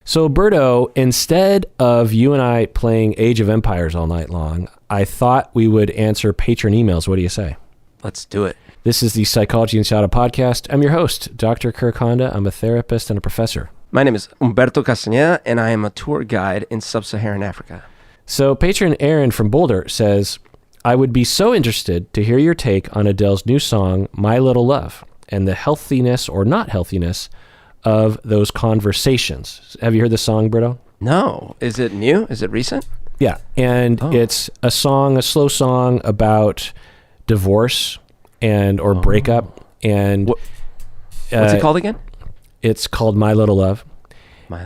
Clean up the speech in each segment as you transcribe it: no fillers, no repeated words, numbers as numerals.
So, Berto, instead of you and I playing Age of Empires all night long, I thought we would answer patron emails. What do you say? Let's do it. This is the Psychology and Shadow podcast. I'm your host, Dr. Kirk Honda. I'm a therapist and a professor. My name is Humberto Castañeda, and I am a tour guide in sub-Saharan Africa. So, patron Aaron from Boulder says, I would be so interested to hear your take on Adele's new song, My Little Love, and the healthiness or not healthiness of those conversations. Have you heard the song, Berto? No. Is it new? Is it recent? Yeah. And It's a slow song about divorce or breakup. And what's it called again? It's called My Little Love. Love.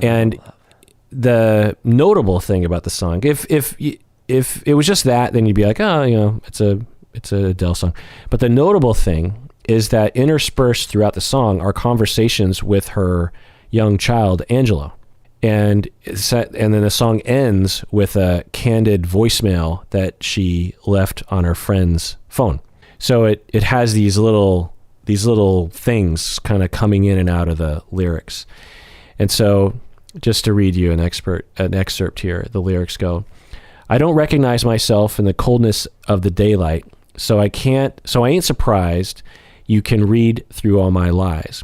The notable thing about the song, if it was just that, then you'd be like, oh, it's a Adele song. But the notable thing is that interspersed throughout the song are conversations with her young child, Angelo. And then the song ends with a candid voicemail that she left on her friend's phone. So it has these little things kind of coming in and out of the lyrics. And so just to read you an excerpt here, the lyrics go, I don't recognize myself in the coldness of the daylight, so I ain't surprised you can read through all my lies.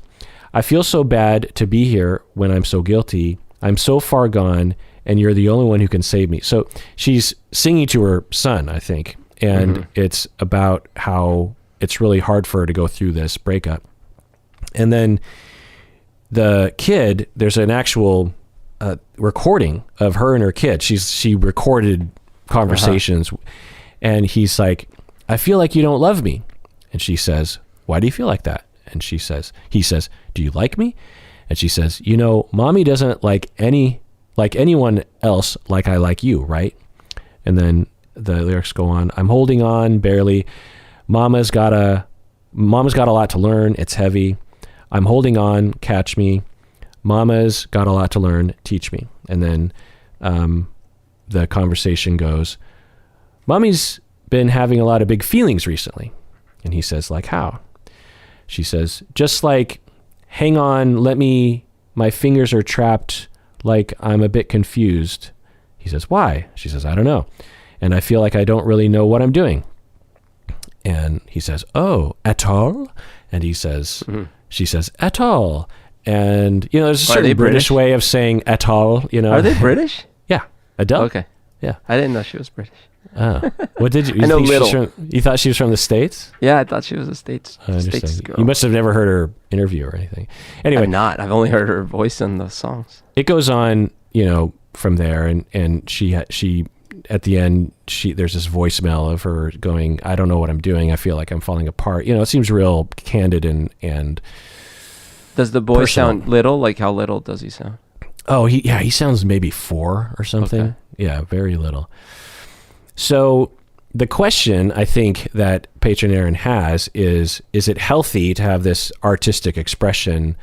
I feel so bad to be here when I'm so guilty. I'm so far gone, and you're the only one who can save me. So she's singing to her son, I think, and it's about how it's really hard for her to go through this breakup. And then the kid, there's an actual recording of her and her kid. She recorded conversations, and he's like, I feel like you don't love me. And she says, why do you feel like that? And he says, do you like me? And she says, mommy doesn't like anyone else like I like you, right? And then the lyrics go on, I'm holding on barely. Mama's got a lot to learn. It's heavy. I'm holding on. Catch me. Mama's got a lot to learn. Teach me. And then the conversation goes, Mommy's been having a lot of big feelings recently. And he says, like how? She says, just like, hang on, my fingers are trapped, like I'm a bit confused. He says, why? She says, I don't know. And I feel like I don't really know what I'm doing. And he says, oh, at all? And she says, at all. And, there's a certain British way of saying at all, Are they British? Yeah. Adele? Okay. Yeah. I didn't know she was British. Oh. What did you? I know little. You thought she was from the States? Yeah, I thought she was a States girl. You must have never heard her interview or anything. Anyway. I've not. I've only heard her voice in the songs. It goes on, from there, and she at the end, there's this voicemail of her going, I don't know what I'm doing. I feel like I'm falling apart. It seems real candid and does the boy personal. sound little? Like how little does he sound? Oh, he sounds maybe 4 or something. Okay. Yeah, very little. So the question I think that patron Aaron has is it healthy to have this artistic expression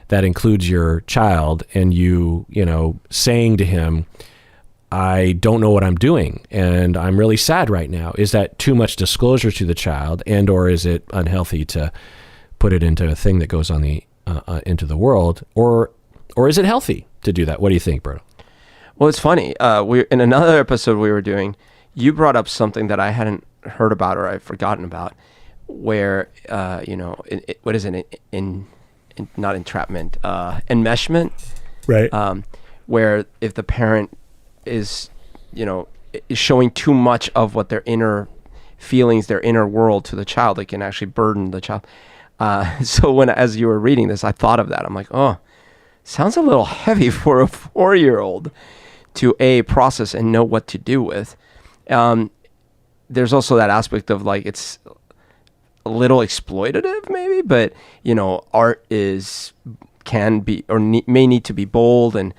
that includes your child and you saying to him, I don't know what I'm doing and I'm really sad right now. Is that too much disclosure to the child, and or is it unhealthy to put it into a thing that goes on into the world, or is it healthy to do that? What do you think, Berto? Well, it's funny. We in another episode we were doing, you brought up something that I hadn't heard about or I've forgotten about, where what is it? Not entrapment, enmeshment, right? Where if the parent is showing too much of what their inner feelings, their inner world to the child, it can actually burden the child. So as you were reading this, I thought of that. I'm like, oh, sounds a little heavy for a 4-year-old to process and know what to do with. There's also that aspect of like, it's a little exploitative maybe, but art can be or may need to be bold, and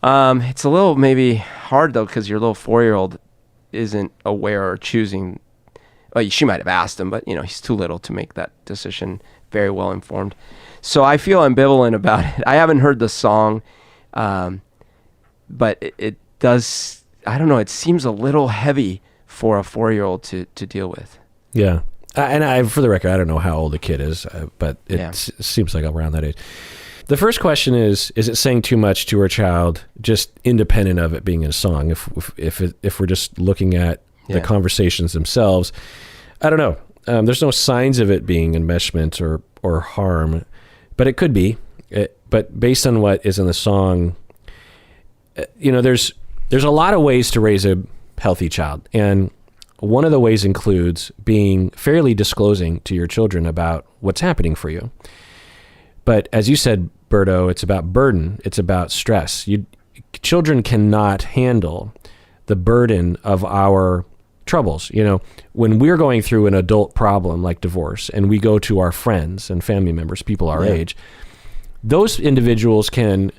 it's a little maybe hard though, because your little 4-year-old isn't aware or choosing. Well, she might have asked him, but he's too little to make that decision very well informed. So I feel ambivalent about it. I haven't heard the song, but it does, I don't know, it seems a little heavy for a 4-year-old to deal with. Yeah. And for the record, I don't know how old the kid is, but it seems like around that age. The first question is it saying too much to our child, just independent of it being in a song? If we're just looking at the conversations themselves, I don't know. There's no signs of it being enmeshment or harm, but it could be. But based on what is in the song, there's a lot of ways to raise a healthy child, and one of the ways includes being fairly disclosing to your children about what's happening for you. But as you said, Berto, it's about burden. It's about stress. Children cannot handle the burden of our troubles. When we're going through an adult problem like divorce, and we go to our friends and family members, people our age, those individuals can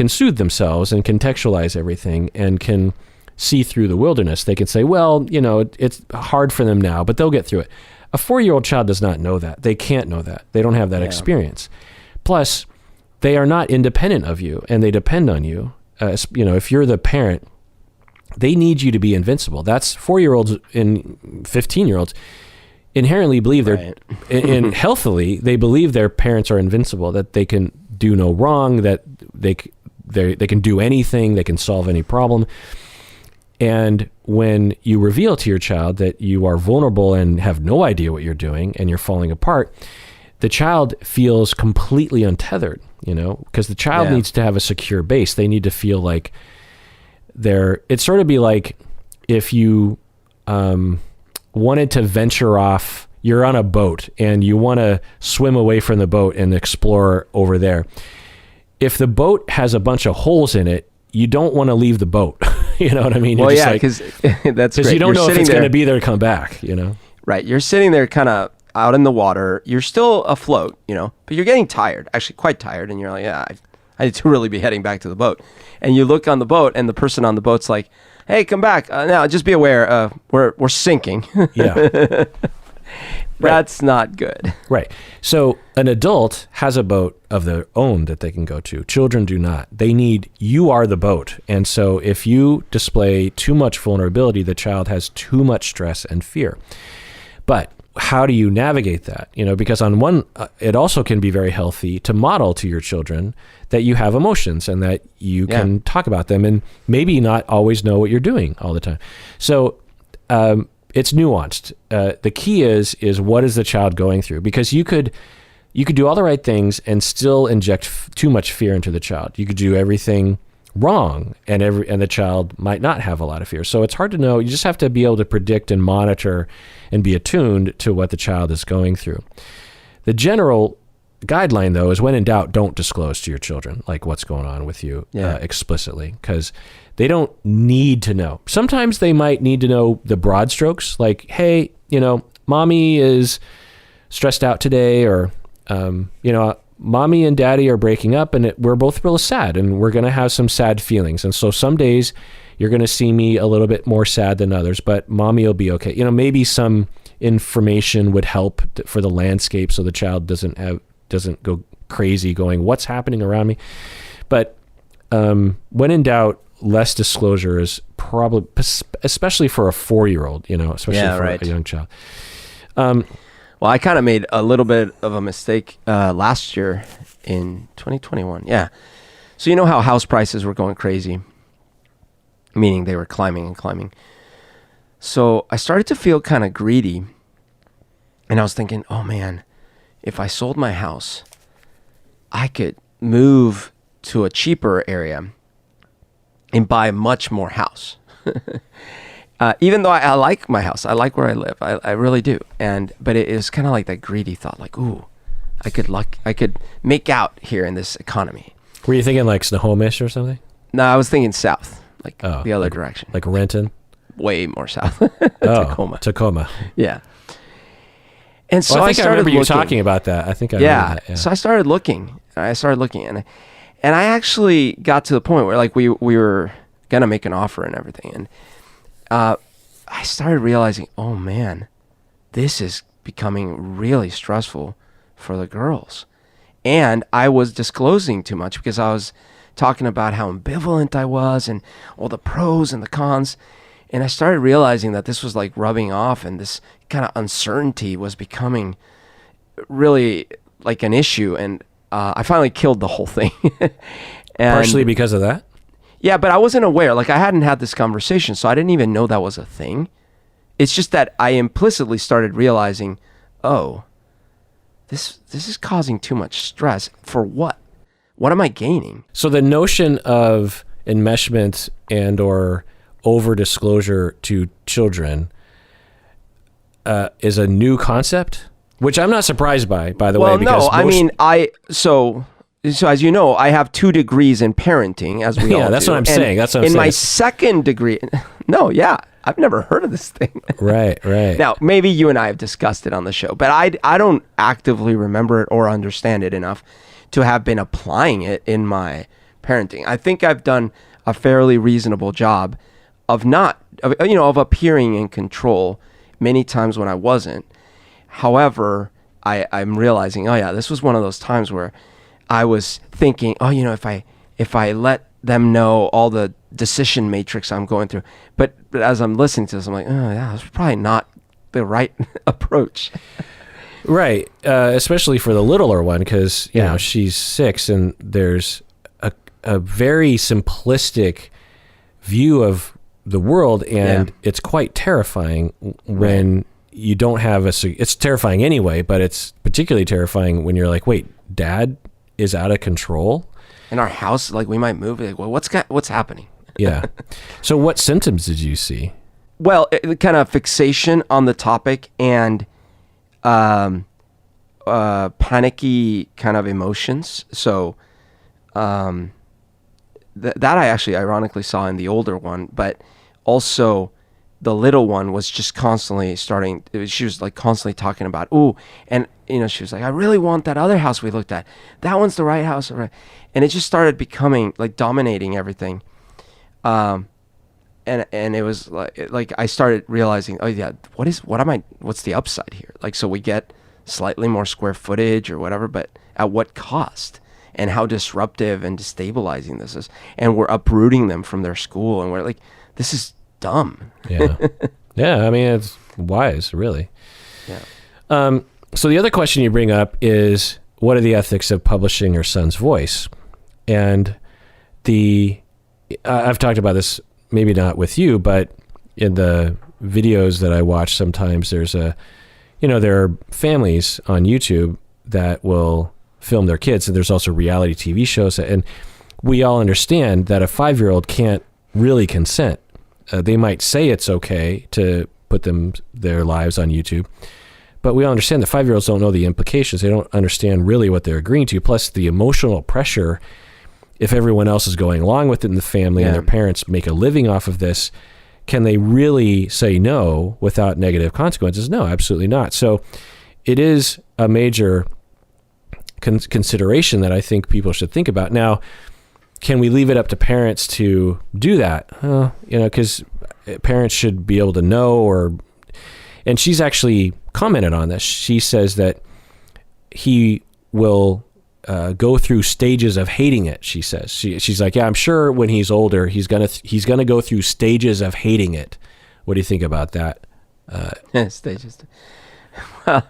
soothe themselves and contextualize everything and can see through the wilderness. They can say, well, it's hard for them now, but they'll get through it. A 4-year-old child does not know that. They can't know that. They don't have that experience. Plus, they are not independent of you, and they depend on you. If you're the parent, they need you to be invincible. That's 4-year-olds and 15-year-olds inherently believe and healthily, they believe their parents are invincible, that they can do no wrong, that they can do anything, they can solve any problem. And when you reveal to your child that you are vulnerable and have no idea what you're doing and you're falling apart, the child feels completely untethered, because the child needs to have a secure base. They need to feel like it's sort of be like if you wanted to venture off, you're on a boat and you want to swim away from the boat and explore over there. If the boat has a bunch of holes in it, you don't want to leave the boat. You know what I mean? Well, because that's because you don't know if it's going to be there to come back. Right. You're sitting there kind of out in the water. You're still afloat, but you're getting tired, actually quite tired. And you're like, I need to really be heading back to the boat. And you look on the boat, and the person on the boat's like, hey, come back. Now, just be aware, we're sinking. Yeah. That's not good. Right. So an adult has a boat of their own that they can go to. Children do not. You are the boat. And so if you display too much vulnerability, the child has too much stress and fear. But how do you navigate that? Because on one, it also can be very healthy to model to your children that you have emotions and that you can talk about them and maybe not always know what you're doing all the time. So, it's nuanced. The key is what is the child going through? Because you could do all the right things and still inject too much fear into the child. You could do everything wrong, and the child might not have a lot of fear. So it's hard to know. You just have to be able to predict and monitor and be attuned to what the child is going through. The general guideline, though, is when in doubt, don't disclose to your children like what's going on with you explicitly, because they don't need to know. Sometimes they might need to know the broad strokes, like, hey, mommy is stressed out today, or, mommy and daddy are breaking up and we're both real sad and we're going to have some sad feelings. And so some days you're going to see me a little bit more sad than others, but mommy will be okay. Maybe some information would help for the landscape so the child doesn't go crazy going, what's happening around me? But when in doubt, less disclosure is probably, especially for a 4-year-old, especially for a young child. Well, I kind of made a little bit of a mistake last year in 2021. Yeah. So how house prices were going crazy, meaning they were climbing and climbing. So I started to feel kind of greedy, and I was thinking, oh man, if I sold my house, I could move to a cheaper area and buy much more house. Even though I like my house, I like where I live, I really do. But it was kind of like that greedy thought, like, ooh, I could make out here in this economy. Were you thinking like Snohomish or something? No, I was thinking south, like the other direction, like Renton, way more south. Tacoma. Yeah. And so I remember you talking about that. I think I remember that. Yeah. So I started looking, and I actually got to the point where like we were gonna make an offer and everything, and I started realizing, oh man, this is becoming really stressful for the girls. And I was disclosing too much because I was talking about how ambivalent I was and all the pros and the cons. And I started realizing that this was like rubbing off, and this kind of uncertainty was becoming really like an issue. And I finally killed the whole thing. And, partially because of that? Yeah, but I wasn't aware. Like, I hadn't had this conversation, so I didn't even know that was a thing. It's just that I implicitly started realizing, oh, this is causing too much stress. For what? What am I gaining? So the notion of enmeshment and or over-disclosure to children is a new concept, which I'm not surprised by the way. Because So as you know, I have 2 degrees in parenting, as we all do. That's what I'm saying. That's what I'm saying. In my second degree, I've never heard of this thing. Right. Now, maybe you and I have discussed it on the show, but I don't actively remember it or understand it enough to have been applying it in my parenting. I think I've done a fairly reasonable job of appearing in control many times when I wasn't. However, I'm realizing, this was one of those times where I was thinking, if I let them know all the decision matrix I'm going through, but as I'm listening to this, I'm like, that's probably not the right approach. Right, especially for the littler one, because you know she's 6, and there's a very simplistic view of the world, and it's quite terrifying when you don't have it's terrifying anyway, but it's particularly terrifying when you're like, wait, Dad is out of control in our house, like we might move. Like, well, what's happening? Yeah. So what symptoms did you see? Well, kind of fixation on the topic and panicky kind of emotions. So that I actually ironically saw in the older one, but also the little one was just constantly she was like constantly talking about, and she was like, I really want that other house we looked at. That one's the right house. And it just started becoming like dominating everything. And it was like I started realizing, what's the upside here? Like, so we get slightly more square footage or whatever, but at what cost? And how disruptive and destabilizing this is. And we're uprooting them from their school, and we're like, this is dumb. Yeah. Yeah, I mean, it's wise, really. Yeah. So the other question you bring up is, what are the ethics of publishing your son's voice? And I've talked about this, maybe not with you, but in the videos that I watch sometimes, there are families on YouTube that will film their kids, and there's also reality TV shows, and we all understand that a 5-year-old can't really consent. They might say it's okay to put their lives on YouTube, but we all understand that 5-year-olds don't know the implications. They don't understand really what they're agreeing to. Plus the emotional pressure, if everyone else is going along with it in the family and their parents make a living off of this, can they really say no without negative consequences? No, absolutely not. So it is a major consideration that I think people should think about. Now, can we leave it up to parents to do that? Because parents should be able to know, and she's actually commented on this. She says that he will go through stages of hating it. She says she's like, I'm sure when he's older, he's gonna go through stages of hating it. What do you think about that? Stages. Well,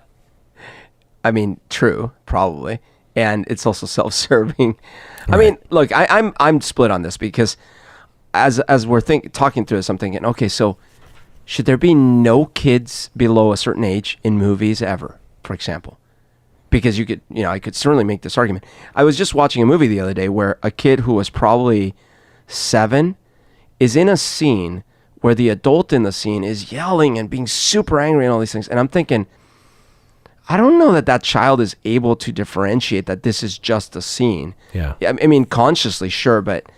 I mean, true, probably, and it's also self-serving. Right. I mean, look, I'm split on this because as we're talking through this, I'm thinking, okay, so should there be no kids below a certain age in movies ever, for example? Because I could certainly make this argument. I was just watching a movie the other day where a kid who was probably 7 is in a scene where the adult in the scene is yelling and being super angry and all these things, and I'm thinking, I don't know that child is able to differentiate that this is just a scene. Yeah. I mean, consciously, sure, but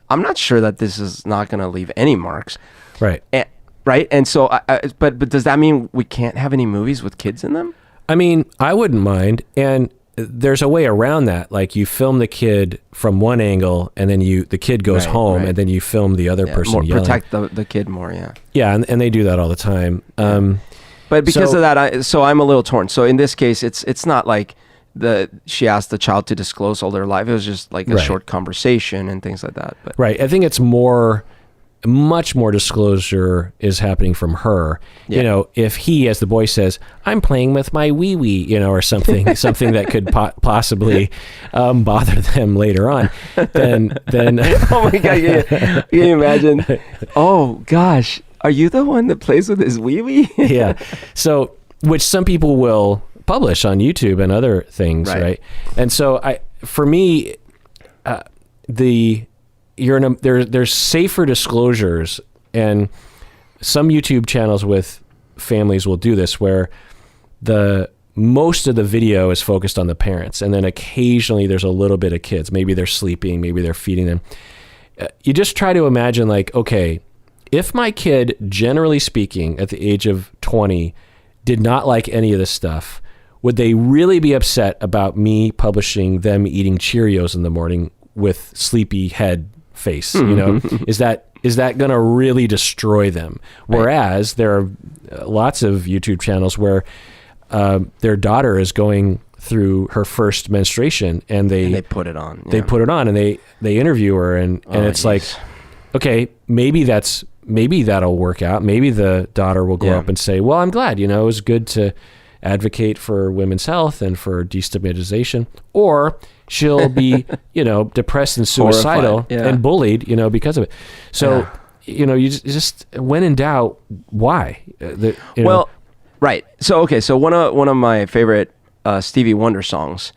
I'm not sure that this is not going to leave any marks. Right. Right. And so, but does that mean we can't have any movies with kids in them? I mean, I wouldn't mind. And there's a way around that. Like, you film the kid from one angle, and then the kid goes home, and then you film the other person yelling. Protect the kid more. Yeah. Yeah. And they do that all the time. But because of that, I'm a little torn. So in this case, it's not like she asked the child to disclose all their life. It was just like a short conversation and things like that. But. Right. I think it's more much more disclosure is happening from her. Yeah. You know, if he, as the boy says, I'm playing with my wee-wee, you know, or something, something that could possibly bother them later on, then oh my God, can you imagine? Oh gosh, are you the one that plays with his wee-wee? Yeah. So, which some people will publish on YouTube and other things, right? And so for me, there's safer disclosures, and some YouTube channels with families will do this, where most of the video is focused on the parents, and then occasionally there's a little bit of kids. Maybe they're sleeping, maybe they're feeding them. You just try to imagine, like, okay, if my kid, generally speaking, at the age of 20, did not like any of this stuff, would they really be upset about me publishing them eating Cheerios in the morning with sleepy head face? You know, is that going to really destroy them? Whereas there are lots of YouTube channels where their daughter is going through her first menstruation, and they put it on. They put it on, and they interview her, and it's like, okay, maybe that'll work out. Maybe the daughter will go up and say, well, I'm glad, you know, it was good to advocate for women's health and for destigmatization. Or she'll be, you know, depressed and suicidal and bullied, you know, because of it. So, you know, you just when in doubt, why? Right. So, okay. So one of my favorite Stevie Wonder songs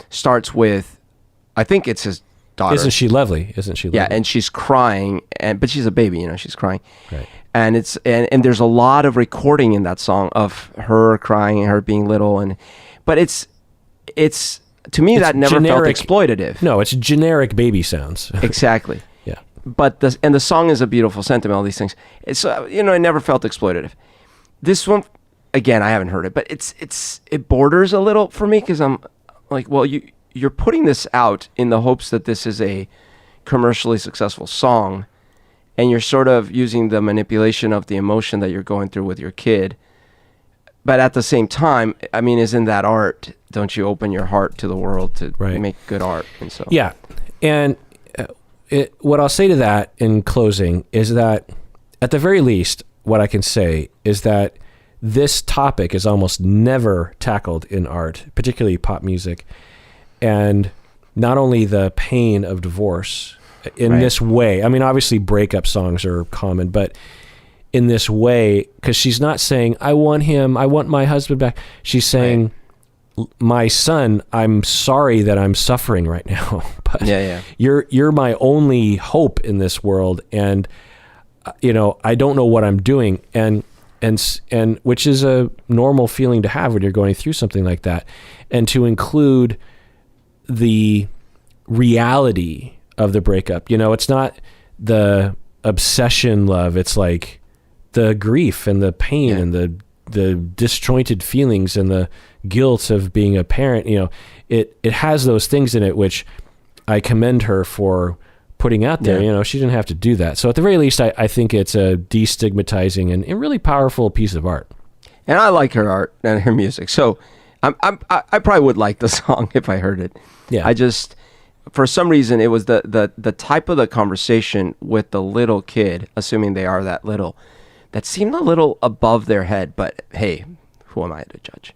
starts with, I think it's his daughter. Isn't she lovely? Yeah, and she's crying, but she's a baby, you know, she's crying. Right. And it's and there's a lot of recording in that song of her crying and her being little, but it's to me that never felt exploitative. No, it's generic baby sounds. Exactly. Yeah. But the song is a beautiful sentiment, all these things. It's you know, it never felt exploitative. This one, again, I haven't heard it, but it borders a little for me, because I'm like, well, you're putting this out in the hopes that this is a commercially successful song, and you're sort of using the manipulation of the emotion that you're going through with your kid. But at the same time, I mean, isn't that art? Don't you open your heart to the world to make good art? And so, yeah. And what I'll say to that in closing is that, at the very least, what I can say is that this topic is almost never tackled in art, particularly pop music. And not only the pain of divorce in this way, I mean, obviously breakup songs are common, but in this way, because she's not saying, I want my husband back. She's saying, my son, I'm sorry that I'm suffering right now, but you're my only hope in this world. And, you know, I don't know what I'm doing. And which is a normal feeling to have when you're going through something like that. And to include the reality of the breakup, you know, it's not the obsession love, it's like the grief and the pain and the disjointed feelings and the guilt of being a parent. You know, it has those things in it, which I commend her for putting out there. You know, she didn't have to do that. So at the very least, I think it's a destigmatizing and really powerful piece of art. And I like her art and her music. So I probably would like the song if I heard it. Yeah. I just, for some reason, it was the type of the conversation with the little kid, assuming they are that little, that seemed a little above their head. But hey, who am I to judge?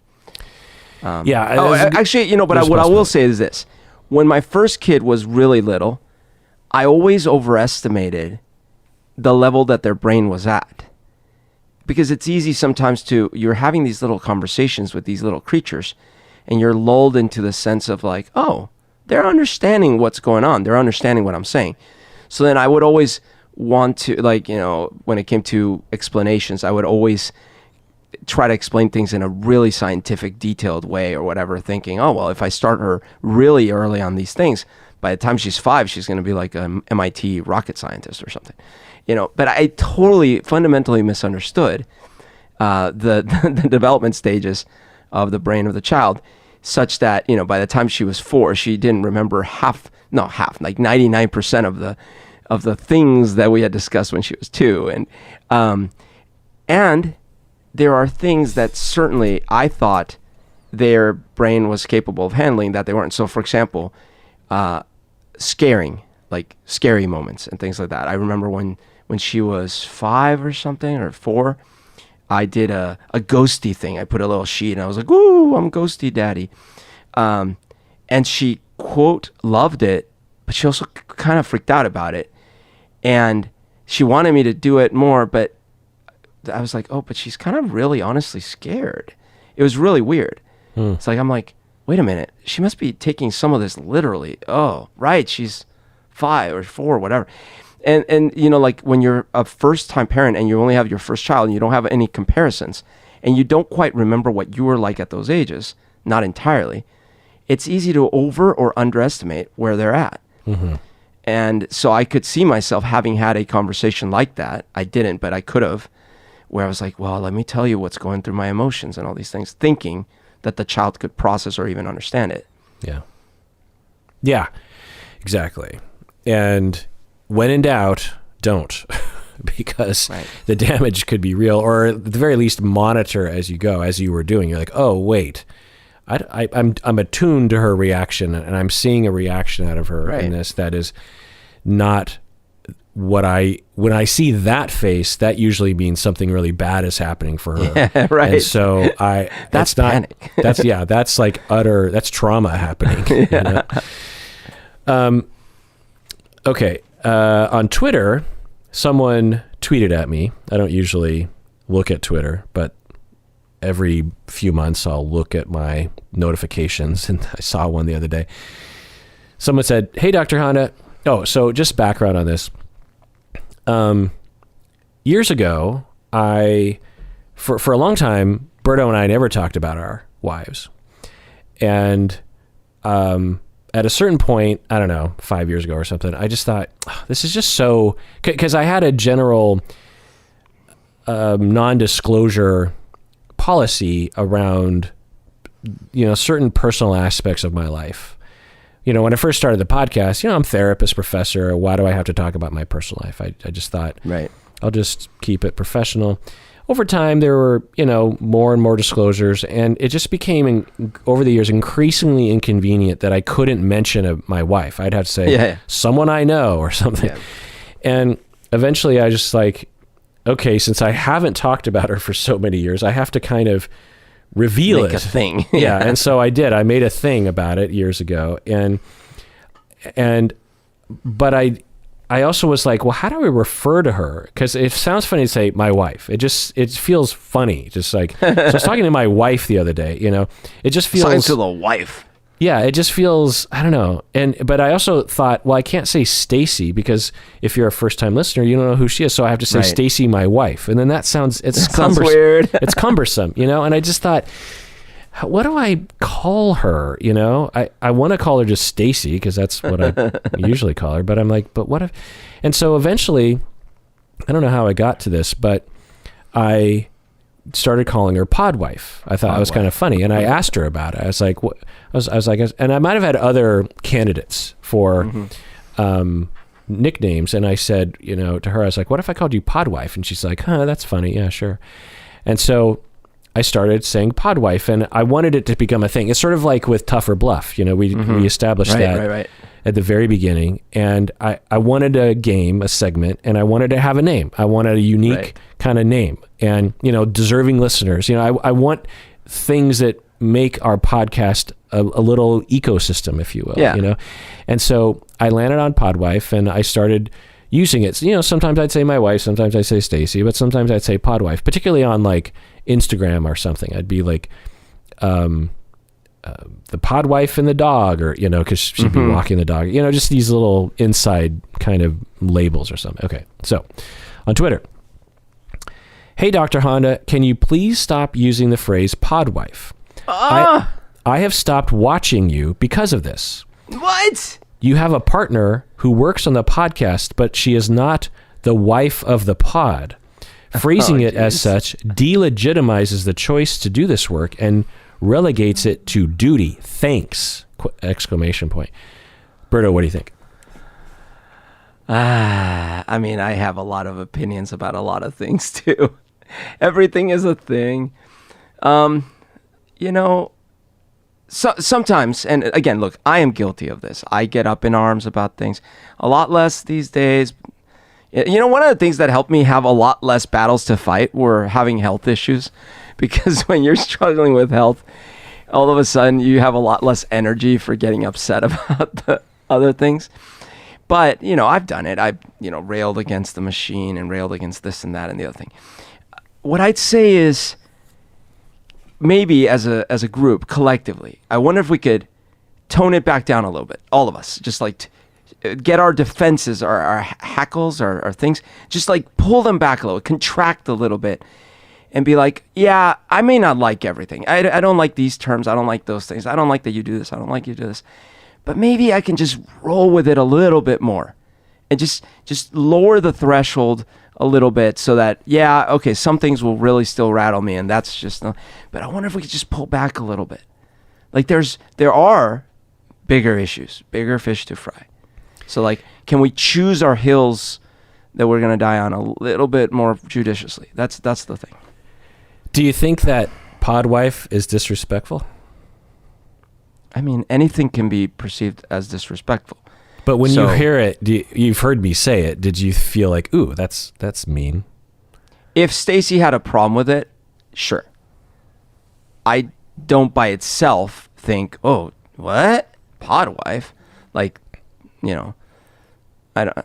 Actually, you know, but what I will say is this. When my first kid was really little, I always overestimated the level that their brain was at. Because it's easy sometimes you're having these little conversations with these little creatures, and you're lulled into the sense of like, oh, they're understanding what's going on. They're understanding what I'm saying. So then I would always want to, like, you know, when it came to explanations, I would always try to explain things in a really scientific, detailed way or whatever, thinking, oh, well, if I start her really early on these things, by the time she's 5, she's going to be like an MIT rocket scientist or something. You know, but I totally fundamentally misunderstood the development stages of the brain of the child, such that, you know, by the time she was 4, she didn't remember like 99% of the things that we had discussed when she was 2. And there are things that certainly I thought their brain was capable of handling that they weren't. So, for example, scaring. like scary moments and things like that. I remember when she was 5 or something, or 4, I did a ghosty thing. I put a little sheet and I was like, "Ooh, I'm ghosty daddy." And she, quote, loved it, but she also kind of freaked out about it. And she wanted me to do it more, but I was like, oh, but she's kind of really honestly scared. It was really weird. It's like, I'm like, wait a minute. She must be taking some of this literally. Oh, right. She's 5 or 4, whatever. And you know, like when you're a first-time parent and you only have your first child and you don't have any comparisons and you don't quite remember what you were like at those ages, not entirely, it's easy to over or underestimate where they're at. Mm-hmm. And so I could see myself having had a conversation like that. I didn't, but I could have, where I was like, well, let me tell you what's going through my emotions and all these things, thinking that the child could process or even understand it. Yeah. Yeah, exactly. And when in doubt, don't, because the damage could be real, or at the very least monitor as you go, as you were doing. You're like, oh, wait. I'm attuned to her reaction, and I'm seeing a reaction out of her in this that is not what when I see that face, that usually means something really bad is happening for her. Yeah, right. And so that's not panic. That's like that's trauma happening. Yeah. You know? Okay. On Twitter, someone tweeted at me. I don't usually look at Twitter, but every few months I'll look at my notifications, and I saw one the other day. Someone said, "Hey, Dr. Honda." Oh, so just background on this. Years ago, for a long time, Berto and I never talked about our wives. And at a certain point, I don't know, 5 years ago or something, I just thought, oh, this is just so... Because I had a general non-disclosure policy around, you know, certain personal aspects of my life. You know, when I first started the podcast, you know, I'm a therapist, professor. Why do I have to talk about my personal life? I just thought, I'll just keep it professional. Over time, there were, you know, more and more disclosures, and it just became, over the years, increasingly inconvenient that I couldn't mention my wife. I'd have to say, someone I know or something. Yeah. And eventually I just like, okay, since I haven't talked about her for so many years, I have to kind of reveal Make a thing. Yeah. And so I did. I made a thing about it years ago. But I also was like, well, how do I refer to her? Because it sounds funny to say my wife. It feels funny. Just like, so I was talking to my wife the other day, you know, it just feels... Sign to the wife. Yeah, it just feels, I don't know. But I also thought, well, I can't say Stacy, because if you're a first-time listener, you don't know who she is. So I have to say Stacy, my wife. And then that sounds weird. It's cumbersome, you know? And I just thought, what do I call her? You know, I want to call her just Stacy, because that's what I usually call her. But I'm like, but what if... And so eventually, I don't know how I got to this, but I started calling her Podwife. I thought it was kind of funny, and I asked her about it. I was like, "What?" I was like, and I might have had other candidates for nicknames, and I said, you know, to her, I was like, "What if I called you Podwife?" And she's like, "Huh, that's funny. Yeah, sure." And so I started saying Podwife, and I wanted it to become a thing. It's sort of like with Tough or Bluff. You know, we established that at the very beginning, and I wanted a game, a segment, and I wanted to have a name. I wanted a unique kind of name, and, you know, deserving listeners. You know, I want things that make our podcast a little ecosystem, if you will. You know, and so I landed on Podwife, and I started using it. So, you know, sometimes I'd say my wife, sometimes I'd say Stacy, but sometimes I'd say Podwife, particularly on like Instagram or something. I'd be like, the Podwife and the dog, or, you know, because she'd be walking the dog, you know, just these little inside kind of labels or something. Okay. So on Twitter, "Hey, Dr. Honda, can you please stop using the phrase Podwife? I have stopped watching you because of this. What? You have a partner who works on the podcast, but she is not the wife of the pod. Phrasing it as such delegitimizes the choice to do this work and relegates it to duty. Thanks! ! Berto, what do you think? I mean, I have a lot of opinions about a lot of things too. Everything is a thing. You know, sometimes, and again, look, I am guilty of this. I get up in arms about things a lot less these days. You know, one of the things that helped me have a lot less battles to fight were having health issues, because when you're struggling with health, all of a sudden you have a lot less energy for getting upset about the other things. But, you know, I've done it. I've, you know, railed against the machine and railed against this and that and the other thing. What I'd say is, maybe as a group, collectively, I wonder if we could tone it back down a little bit. All of us, just like get our defenses, our hackles, our things, just like pull them back a little, contract a little bit, and be like, yeah, I may not like everything. I don't like these terms. I don't like those things. I don't like that you do this. I don't like you do this. But maybe I can just roll with it a little bit more and just lower the threshold a little bit, so that, yeah, okay, some things will really still rattle me, and that's just not, but I wonder if we could just pull back a little bit. Like there are bigger issues, bigger fish to fry. So like, can we choose our hills that we're going to die on a little bit more judiciously? That's the thing. Do you think that podwife is disrespectful? I mean, anything can be perceived as disrespectful. But when you hear it, you've heard me say it, did you feel like, ooh, that's mean? If Stacy had a problem with it, sure. I don't by itself think, oh, what? Podwife? Like, you know, I don't.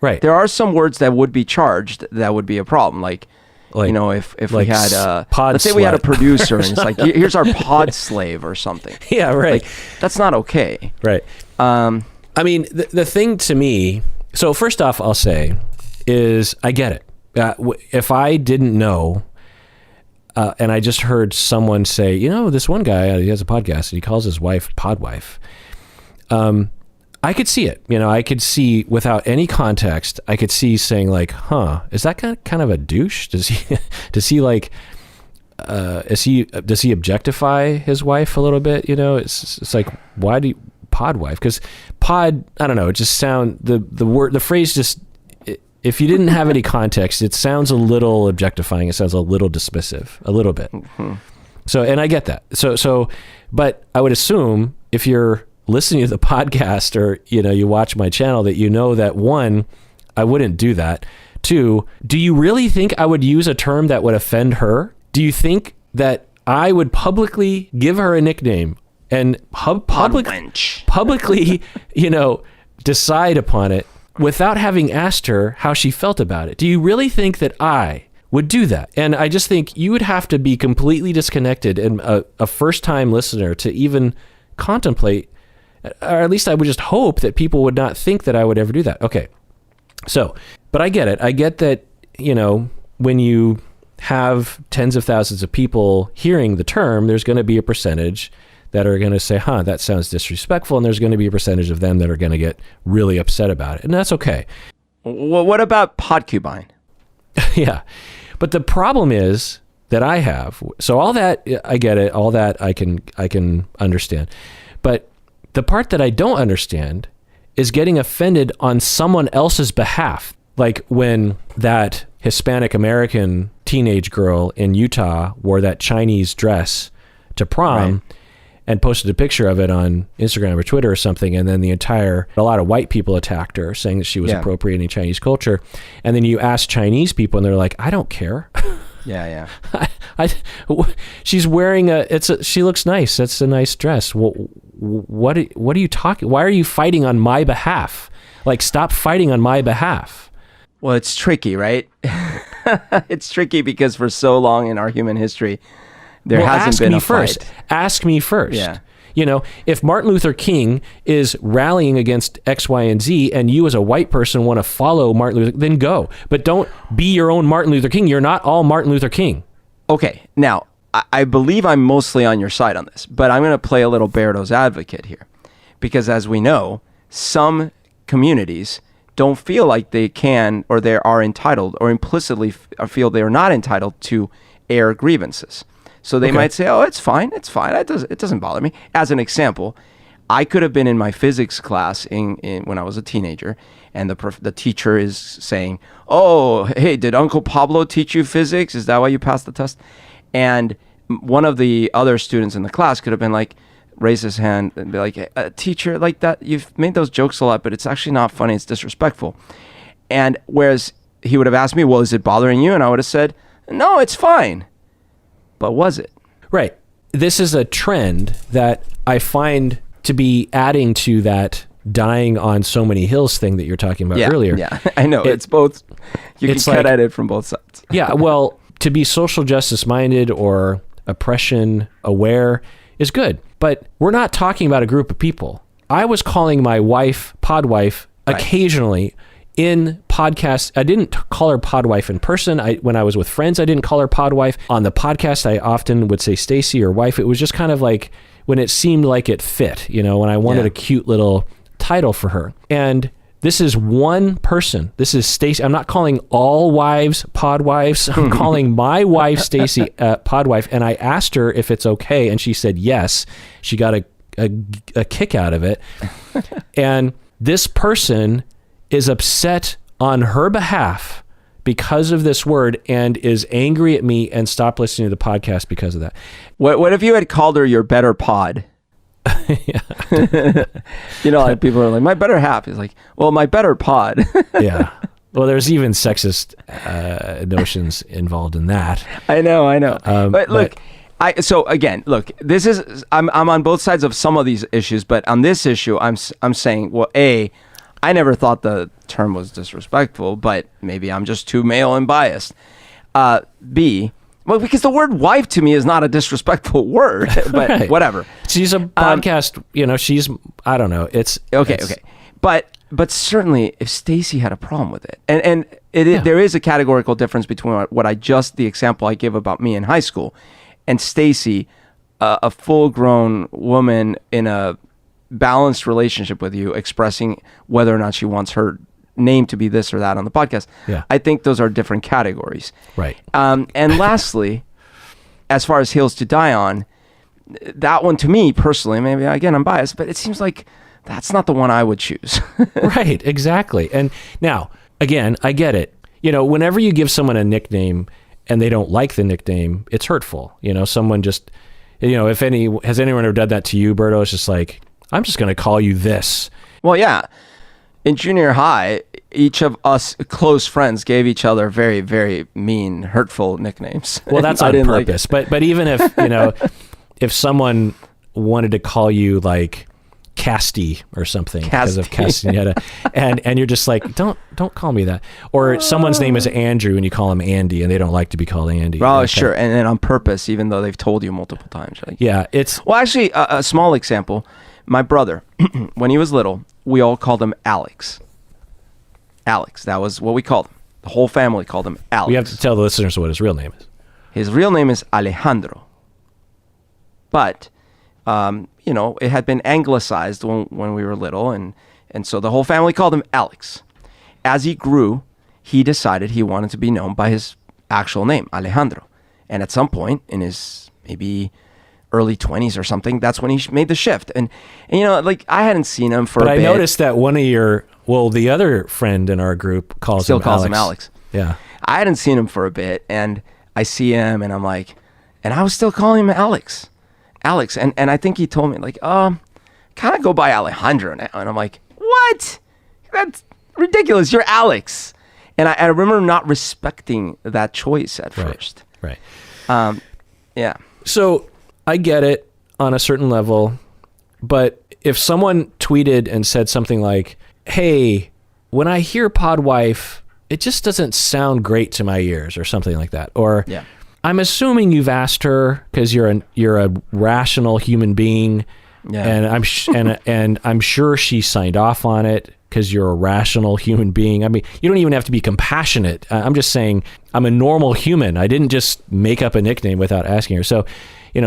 Right. There are some words that would be charged that would be a problem. Like you know, if we had let's say we had a producer and it's like, here's our pod slave or something. Yeah, right. Like, that's not okay. Right. I mean, the thing to me, so first off, I'll say is I get it. If I didn't know, and I just heard someone say, you know, this one guy, he has a podcast and he calls his wife Podwife. I could see it. You know, I could see without any context, I could see saying like, huh, is that kind of a douche? Does he like, does he objectify his wife a little bit? You know, it's like, why do you, podwife? Because pod, I don't know, it just the phrase just, if you didn't have any context, it sounds a little objectifying. It sounds a little dismissive, a little bit. Mm-hmm. So, and I get that. So, but I would assume if you're listening to the podcast or, you know, you watch my channel, that you know that, one, I wouldn't do that. Two, do you really think I would use a term that would offend her? Do you think that I would publicly give her a nickname and publicly, you know, decide upon it without having asked her how she felt about it? Do you really think that I would do that? And I just think you would have to be completely disconnected and a first-time listener to even contemplate, or at least I would just hope that people would not think that I would ever do that. Okay. So, but I get it. I get that, you know, when you have tens of thousands of people hearing the term, there's going to be a percentage that are going to say, huh, that sounds disrespectful. And there's going to be a percentage of them that are going to get really upset about it. And that's okay. Well, what about podcubine? Yeah. But the problem is that I have, so all that, I get it. All that I can understand. But the part that I don't understand is getting offended on someone else's behalf. Like when that Hispanic American teenage girl in Utah wore that Chinese dress to prom, right, and posted a picture of it on Instagram or Twitter or something, and then a lot of white people attacked her, saying that she was appropriating Chinese culture. And then you ask Chinese people and they're like, I don't care. Yeah. She's wearing she looks nice. That's a nice dress. What are you talking? Why are you fighting on my behalf? Like, stop fighting on my behalf. Well, it's tricky, right? It's tricky because for so long in our human history, there hasn't been a fight. Ask me first. Yeah. You know, if Martin Luther King is rallying against X, Y, and Z, and you as a white person want to follow Martin Luther, then go. But don't be your own Martin Luther King. You're not all Martin Luther King. Okay. Now, I believe I'm mostly on your side on this, but I'm going to play a little Berto's advocate here. Because as we know, some communities don't feel like they can, or they are entitled, or implicitly feel they are not entitled to air grievances. So they might say, oh, it's fine. It doesn't bother me. As an example, I could have been in my physics class when I was a teenager, and the teacher is saying, oh, hey, did Uncle Pablo teach you physics? Is that why you passed the test? And one of the other students in the class could have been like, raise his hand and be like, hey, teacher, like that, you've made those jokes a lot, but it's actually not funny. It's disrespectful. And whereas he would have asked me, well, is it bothering you? And I would have said, no, it's fine. But was it? Right. This is a trend that I find to be adding to that dying on so many hills thing that you're talking about earlier. Yeah, I know. It's both. You can cut at it from both sides. Yeah, well, to be social justice minded or oppression aware is good. But we're not talking about a group of people. I was calling my wife podwife occasionally in podcasts. I didn't call her podwife in person. When I was with friends, I didn't call her podwife. On the podcast, I often would say Stacy or wife. It was just kind of like when it seemed like it fit, when I wanted a cute little title for her. And this is one person. This is Stacy. I'm not calling all wives podwives. I'm calling my wife Stacy podwife. And I asked her if it's okay, and she said yes. She got a kick out of it. And this person is upset on her behalf because of this word and is angry at me and stopped listening to the podcast because of that. What if you had called her your better pod? Like people are like, my better half is like, well, my better pod. Yeah. Well, there's even sexist notions involved in that. I know. But look, this is I'm on both sides of some of these issues, but on this issue, I'm saying, well, I never thought the term was disrespectful, but maybe I'm just too male and biased. B, well, because the word wife to me is not a disrespectful word, but whatever. She's a podcast, I don't know. It's okay. But certainly if Stacy had a problem with it, and there is a categorical difference between the example I give about me in high school and Stacy, a full-grown woman in a balanced relationship with you, expressing whether or not she wants her name to be this or that on the podcast. Yeah. I think those are different categories. Right. And lastly, as far as hills to die on, that one to me personally, maybe again I'm biased, but it seems like that's not the one I would choose. Right, exactly. And now, again, I get it. Whenever you give someone a nickname and they don't like the nickname, it's hurtful. Someone just, has anyone ever done that to you, Berto? It's just like, I'm just going to call you this. Well, yeah. In junior high, each of us close friends gave each other very, very mean, hurtful nicknames. Well, that's on purpose. But even if, if someone wanted to call you like Casti or something because of Castaneda, and you're just like, don't call me that. Or someone's name is Andrew and you call him Andy and they don't like to be called Andy. Oh, sure. And then on purpose, even though they've told you multiple times. Like, yeah, it's... Well, actually, a small example. My brother, when he was little, we all called him Alex. Alex, that was what we called him. The whole family called him Alex. We have to tell the listeners what his real name is. His real name is Alejandro. But, it had been anglicized when we were little, and so the whole family called him Alex. As he grew, he decided he wanted to be known by his actual name, Alejandro. And at some point in his maybe early 20s or something, that's when he made the shift. And I hadn't seen him for a bit. But I noticed that one of the other friend in our group calls him Alex. Yeah. I hadn't seen him for a bit, and I see him, and I'm like, and I was still calling him Alex. And I think he told me, like, kind of go by Alejandro now. And I'm like, what? That's ridiculous. You're Alex. And I remember not respecting that choice at first. Right. Yeah. So I get it on a certain level, but if someone tweeted and said something like, hey, when I hear podwife, it just doesn't sound great to my ears or something like that. Or I'm assuming you've asked her because you're a rational human being, and I'm sure she signed off on it because you're a rational human being. I mean, you don't even have to be compassionate. I'm just saying I'm a normal human. I didn't just make up a nickname without asking her. So,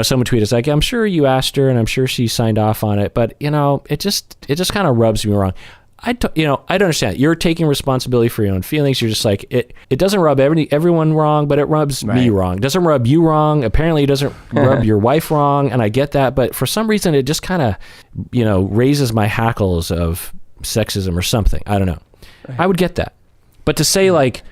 someone tweeted us like, I'm sure you asked her and I'm sure she signed off on it, but it just kind of rubs me wrong. I don't understand. You're taking responsibility for your own feelings. You're just like, it doesn't rub everyone wrong, but it rubs me wrong. It doesn't rub you wrong. Apparently it doesn't rub your wife wrong. And I get that, but for some reason it just kind of, raises my hackles of sexism or something. I don't know. Right. I would get that. But to say like,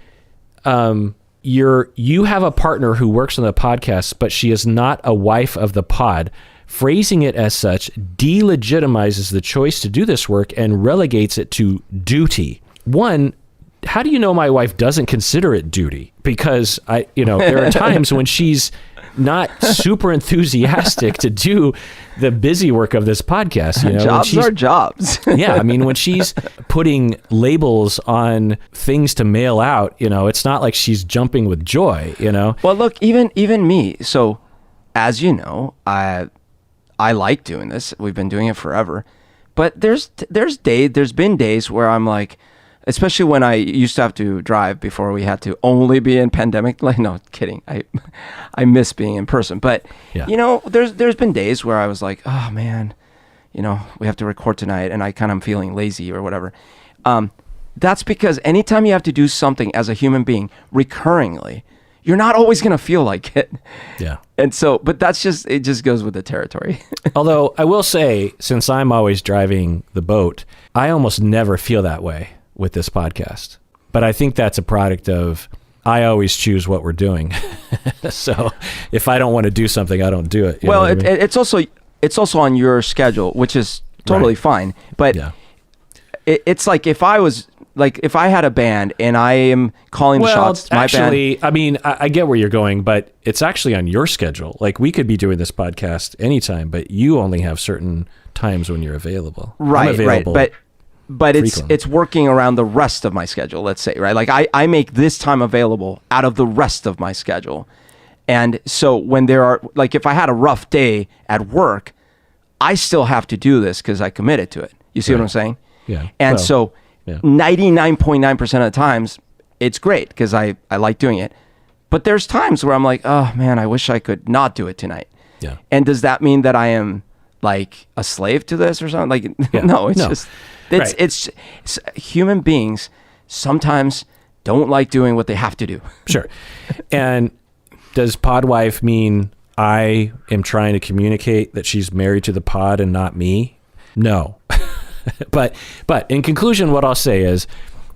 you have a partner who works on the podcast, but she is not a wife of the pod. Phrasing it as such delegitimizes the choice to do this work and relegates it to duty. One, how do you know my wife doesn't consider it duty? Because there are times when she's not super enthusiastic to do the busy work of this podcast. Jobs are jobs. Yeah, I mean, when she's putting labels on things to mail out, it's not like she's jumping with joy. Well, look, even me. So, as you know, I like doing this. We've been doing it forever. But there's been days where I'm like, especially when I used to have to drive before we had to only be in pandemic. Like, no, kidding. I miss being in person. But, there's been days where I was like, oh, man, we have to record tonight and I kind of am feeling lazy or whatever. That's because anytime you have to do something as a human being recurringly, you're not always going to feel like it. Yeah. And so, but it just goes with the territory. Although I will say, since I'm always driving the boat, I almost never feel that way with this podcast. But I think that's a product of, I always choose what we're doing. So if I don't want to do something, I don't do it. Well, it's also on your schedule, which is totally fine. But it's like if I had a band and I am calling the shots, my band. I mean, I get where you're going, but it's actually on your schedule. Like, we could be doing this podcast anytime, but you only have certain times when you're available. Right, but it's working around the rest of my schedule, let's say, right? Like I make this time available out of the rest of my schedule. And so when there are, like, if I had a rough day at work, I still have to do this because I committed to it. You see what I'm saying? Yeah. And 99.9% of the times, it's great because I like doing it. But there's times where I'm like, oh man, I wish I could not do it tonight. Yeah. And does that mean that I am like a slave to this or something? Like, no, just... It's human beings sometimes don't like doing what they have to do. Sure. And does podwife mean I am trying to communicate that she's married to the pod and not me? No. But in conclusion, what I'll say is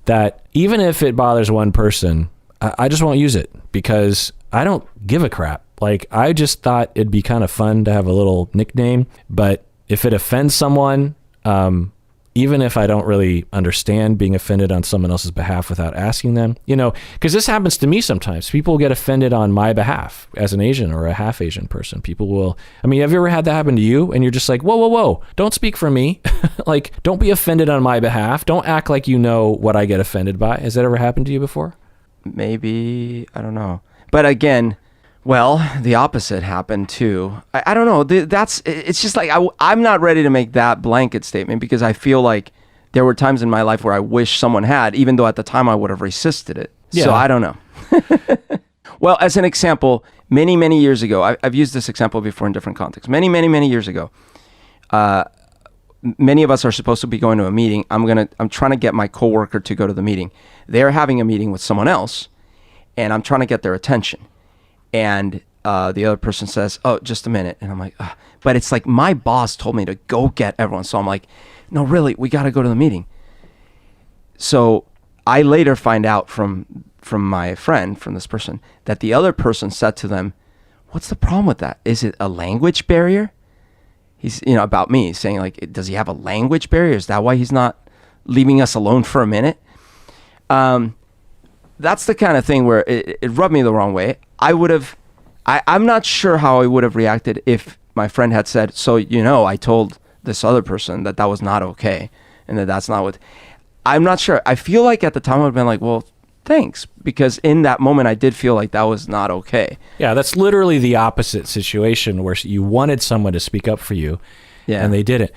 that even if it bothers one person, I just won't use it because I don't give a crap. Like, I just thought it'd be kind of fun to have a little nickname, but if it offends someone, even if I don't really understand being offended on someone else's behalf without asking them, because this happens to me sometimes. People get offended on my behalf as an Asian or a half Asian person. People will, have you ever had that happen to you? And you're just like, whoa, don't speak for me. Like, don't be offended on my behalf. Don't act like you know what I get offended by. Has that ever happened to you before? Maybe, I don't know. But again, well, the opposite happened too. I don't know. It's just like, I'm not ready to make that blanket statement because I feel like there were times in my life where I wish someone had, even though at the time I would have resisted it. Yeah. So I don't know. Well, as an example, many, many years ago, I've used this example before in different contexts. Many, many, many years ago, many of us are supposed to be going to a meeting. I'm trying to get my coworker to go to the meeting. They're having a meeting with someone else, and I'm trying to get their attention. And the other person says, oh, just a minute. And I'm like, ugh. But it's like my boss told me to go get everyone. So I'm like, no, really, we got to go to the meeting. So I later find out from my friend, from this person, that the other person said to them, what's the problem with that? Is it a language barrier? He's, about me, saying like, does he have a language barrier? Is that why he's not leaving us alone for a minute? That's the kind of thing where it rubbed me the wrong way. I'm not sure how I would have reacted if my friend had said, so, I told this other person that was not okay and that's not what, I'm not sure. I feel like at the time I would have been like, well, thanks. Because in that moment, I did feel like that was not okay. Yeah, that's literally the opposite situation where you wanted someone to speak up for you and they didn't.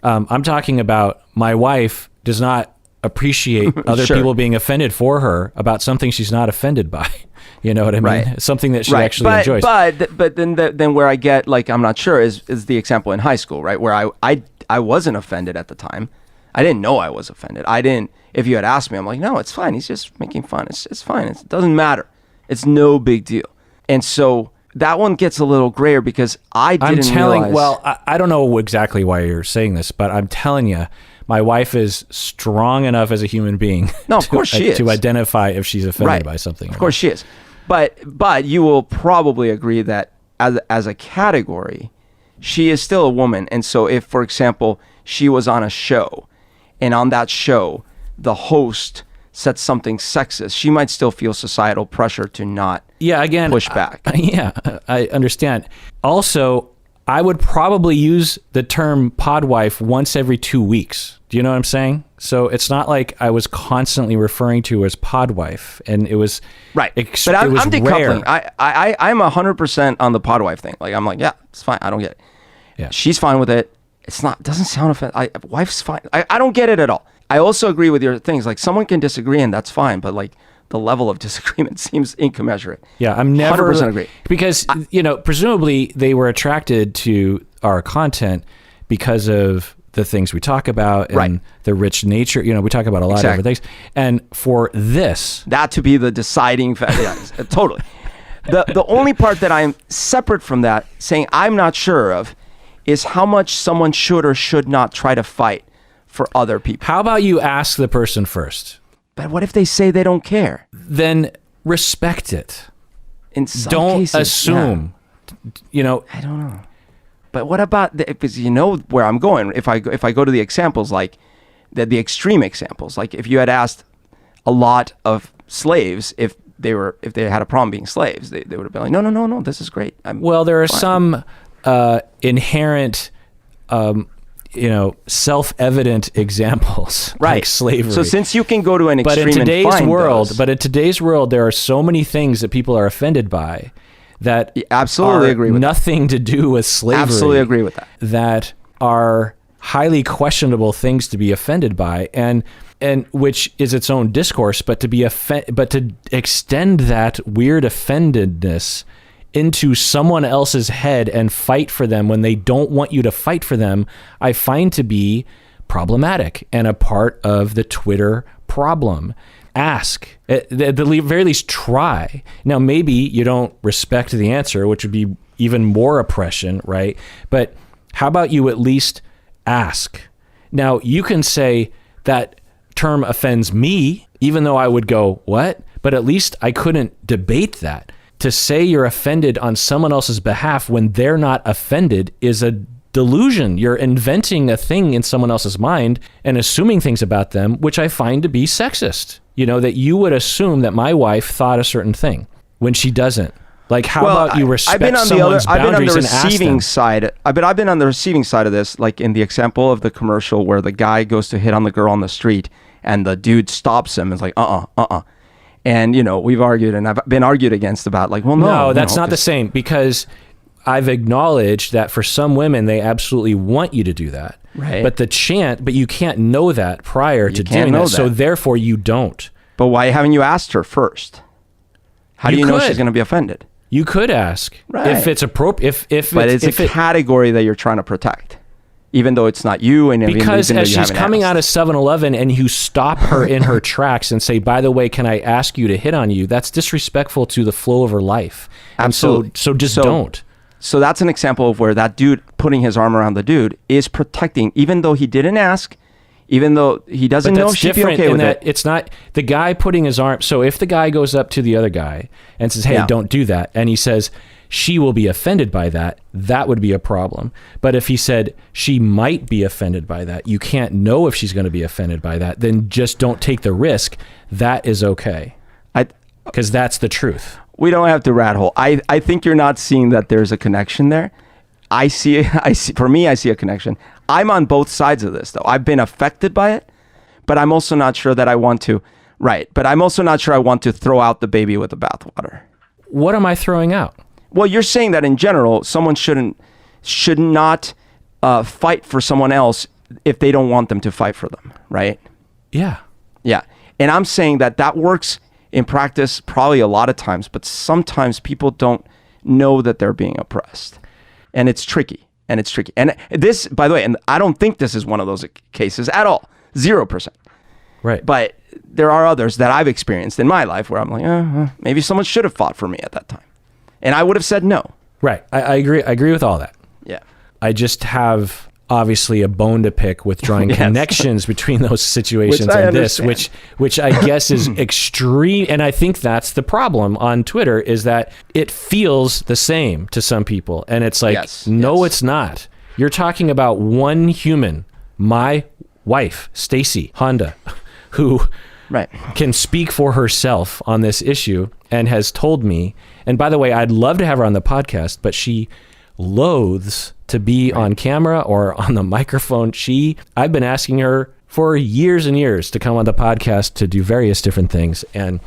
I'm talking about my wife does not appreciate other people being offended for her about something she's not offended by. You know what I mean? Right. Something that she actually enjoys. But then where I get like, I'm not sure is the example in high school, right? Where I wasn't offended at the time. I didn't know I was offended. If you had asked me, I'm like, no, it's fine. He's just making fun. It's fine. It doesn't matter. It's no big deal. And so that one gets a little grayer because I didn't realize. Well, I don't know exactly why you're saying this, but I'm telling you, my wife is strong enough as a human being of course she is. To identify if she's offended by something. Of course she is. But you will probably agree that as a category, she is still a woman. And so if, for example, she was on a show, and on that show, the host said something sexist, she might still feel societal pressure to not push back. I understand. Also, I would probably use the term podwife once every 2 weeks. Do you know what I'm saying? So it's not like I was constantly referring to her as podwife, and it was right. But I'm decoupling. I'm 100% on the podwife thing. Like I'm like, yeah, it's fine. I don't get it. Yeah, she's fine with it. It's not. Doesn't sound offensive. Wife's fine. I don't get it at all. I also agree with your things. Like someone can disagree, and that's fine. But like the level of disagreement seems incommensurate. Yeah, I'm never 100% agree because presumably they were attracted to our content because of the things we talk about and the rich nature. We talk about a lot of different things. And for that to be the deciding factor, yeah, totally. The only part that I'm separate from that, saying I'm not sure of, is how much someone should or should not try to fight for other people. How about you ask the person first? But what if they say they don't care? Then respect it. In some don't cases, assume. I don't know. But what about because you know where I'm going? If I go to the examples, like the extreme examples, like if you had asked a lot of slaves if they had a problem being slaves, they would have been like, no, this is great. There are some inherent self-evident examples, like slavery. So since you can go to an extreme in today's world, there are so many things that people are offended by that agree with nothing to do with slavery. Absolutely agree with that. That are highly questionable things to be offended by, and which is its own discourse. But to extend that weird offendedness into someone else's head and fight for them when they don't want you to fight for them, I find to be problematic and a part of the Twitter problem. Ask, at the very least, try. Now, maybe you don't respect the answer, which would be even more oppression, right? But how about you at least ask? Now, you can say that term offends me, even though I would go, what? But at least I couldn't debate that. To say you're offended on someone else's behalf when they're not offended is a delusion. You're inventing a thing in someone else's mind and assuming things about them, which I find to be sexist. That you would assume that my wife thought a certain thing when she doesn't. Like, how about you respect someone's boundaries and ask them? I've been on the receiving side. I've been on the receiving side of this, like in the example of the commercial where the guy goes to hit on the girl on the street and the dude stops him and is like, And, we've argued and I've been argued against about like, well, no, that's not the same, because I've acknowledged that for some women, they absolutely want you to do that. Right. But you can't know that prior to doing that. So therefore you don't. But why haven't you asked her first? How do you know she's going to be offended? You could ask if it's appropriate. But it's a category that you're trying to protect, even though it's not you. And because as she's coming out of 7-Eleven and you stop her in her tracks and say, by the way, can I ask you to hit on you? That's disrespectful to the flow of her life. Absolutely. So don't. So that's an example of where that dude putting his arm around the dude is protecting, even though he didn't ask, even though he doesn't know if she'd be okay with it. It's not the guy putting his arm. So if the guy goes up to the other guy and says, hey, don't do that, and he says, she will be offended by that, that would be a problem. But if he said she might be offended by that, you can't know if she's going to be offended by that, then just don't take the risk. That is okay. Because that's the truth. We don't have to rat hole. I think you're not seeing that there's a connection there. For me, I see a connection. I'm on both sides of this, though. I've been affected by it, but I'm also not sure that I want to. Right. But I'm also not sure I want to throw out the baby with the bathwater. What am I throwing out? Well, you're saying that in general, someone should not fight for someone else if they don't want them to fight for them, right? Yeah. Yeah. And I'm saying that works in practice probably a lot of times, but sometimes people don't know that they're being oppressed. And it's tricky. And this, by the way, and I don't think this is one of those cases at all. 0%. Right. But there are others that I've experienced in my life where I'm like, maybe someone should have fought for me at that time. And I would have said no. Right. I agree. I agree with all that. Yeah. I just have obviously a bone to pick with drawing Yes. connections between those situations and this, which I guess is extreme. And I think that's the problem on Twitter, is that it feels the same to some people. And it's like, no, it's not. You're talking about one human, my wife, Stacy Honda, who can speak for herself on this issue and has told me, and by the way, I'd love to have her on the podcast, but she loathes to be on camera or on the microphone. I've been asking her for years and years to come on the podcast to do various different things, and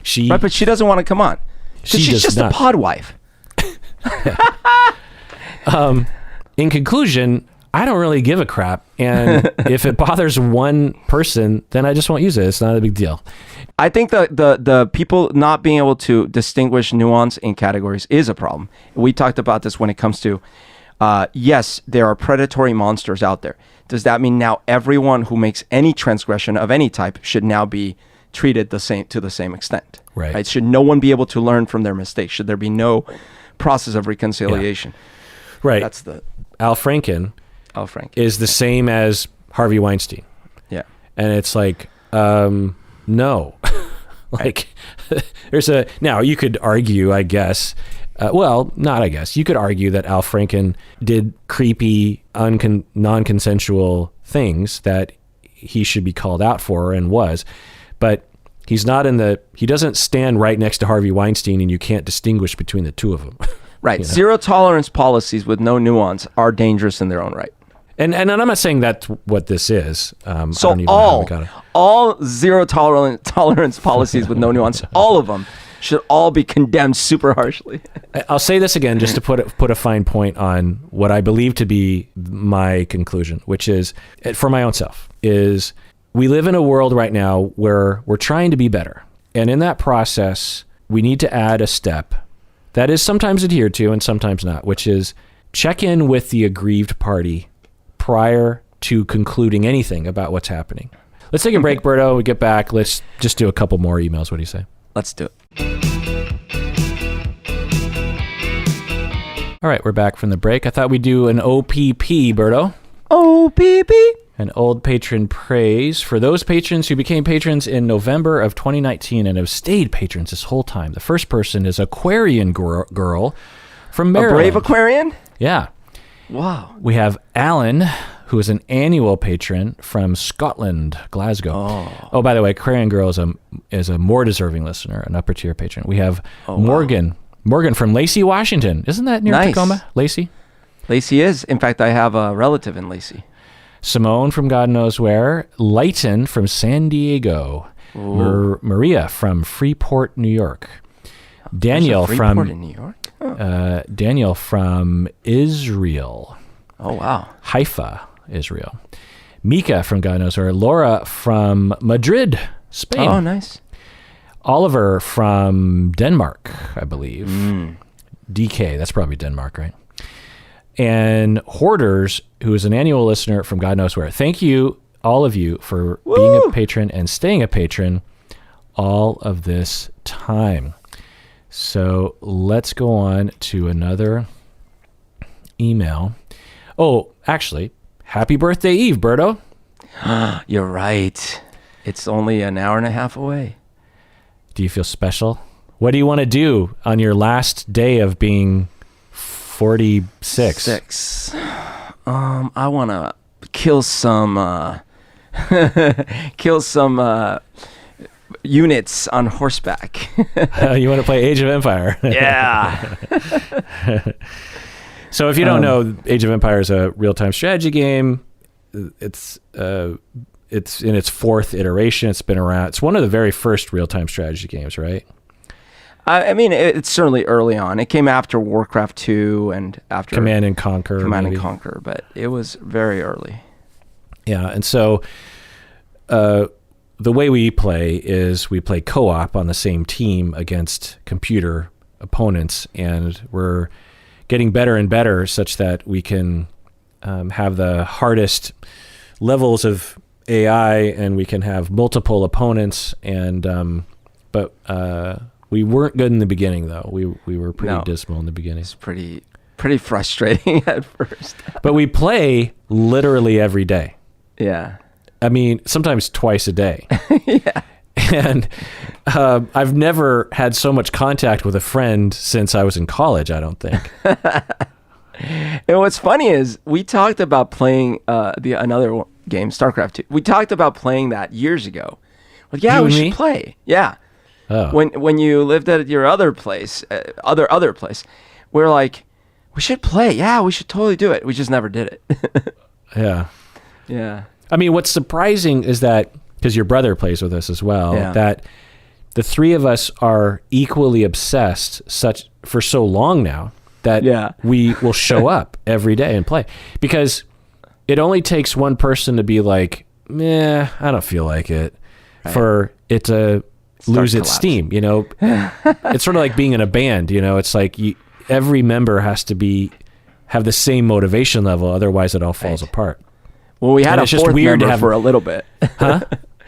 she... Right, but she doesn't want to come on. She's just a pod wife. In conclusion, I don't really give a crap. And if it bothers one person, then I just won't use it. It's not a big deal. I think the people not being able to distinguish nuance in categories is a problem. We talked about this when it comes to, yes, there are predatory monsters out there. Does that mean now everyone who makes any transgression of any type should now be treated to the same extent? Right. Should no one be able to learn from their mistakes? Should there be no process of reconciliation? Yeah. Right. That's the... Al Franken is the same as Harvey Weinstein. Yeah. And it's like, no. Like, now you could argue, I guess, you could argue that Al Franken did creepy, non-consensual things that he should be called out for and was, but he doesn't stand right next to Harvey Weinstein, and you can't distinguish between the two of them. Right. You know? Zero tolerance policies with no nuance are dangerous in their own right. And I'm not saying that's what this is. So all zero tolerance policies with no nuance, all of them should all be condemned super harshly. I'll say this again, just to put a fine point on what I believe to be my conclusion, which is, for my own self, is we live in a world right now where we're trying to be better. And in that process, we need to add a step that is sometimes adhered to and sometimes not, which is check in with the aggrieved party prior to concluding anything about what's happening. Let's take a break, Berto. We get back. Let's just do a couple more emails. What do you say? Let's do it. All right, we're back from the break. I thought we'd do an OPP, Berto. OPP. An old patron praise for those patrons who became patrons in November of 2019 and have stayed patrons this whole time. The first person is Aquarian Girl from Maryland. A brave Aquarian? Yeah. Wow. We have Alan, who is an annual patron from Scotland, Glasgow. Oh, by the way, Aquarian Girl is a more deserving listener, an upper tier patron. We have Morgan from Lacey, Washington. Isn't that near Tacoma? Lacey? Lacey is. In fact, I have a relative in Lacey. Simone from God knows where. Leighton from San Diego. Maria from Freeport, New York. Daniel from Freeport in New York. Oh. Daniel from Israel. Oh wow. Haifa, Israel. Mika from God knows where. Laura from Madrid, Spain. Oh, nice. Oliver from Denmark, I believe. DK, that's probably Denmark, right? And Hoarders, who is an annual listener from God knows where. Thank you, all of you, for being a patron and staying a patron all of this time. So let's go on to another email. Oh, actually, happy birthday Eve, Berto. You're right. It's only an hour and a half away. Do you feel special? What do you want to do on your last day of being 46? I want to kill some units on horseback. You want to play Age of Empire? Yeah. So if you don't know, Age of Empire is a real-time strategy game. It's in its fourth iteration. It's been around. It's one of the very first real-time strategy games, right? I mean, it's certainly early on. It came after Warcraft 2 and after Command and Conquer. And Conquer, but it was very early. Yeah, and so the way we play is we play co-op on the same team against computer opponents, and we're getting better and better such that we can have the hardest levels of AI, and we can have multiple opponents. And but we weren't good in the beginning, though. We were pretty dismal in the beginning. It's pretty pretty frustrating at first. But we play literally every day. Yeah. I mean, sometimes twice a day. Yeah. And I've never had so much contact with a friend since I was in college, I don't think. And what's funny is we talked about playing another game, StarCraft 2. We talked about playing that years ago. Like, yeah, we should play. Yeah. Oh. When you lived at your other place, other place, we're like, we should play. Yeah, we should totally do it. We just never did it. Yeah. Yeah. I mean, what's surprising is that, because your brother plays with us as well, that the three of us are equally obsessed for so long now that we will show up every day and play. Because it only takes one person to be like, meh, I don't feel like it, for it to lose its steam, you know? It's sort of like being in a band, you know? It's like every member has to have the same motivation level, otherwise it all falls apart. Well, we had a fourth member for a little bit. Huh?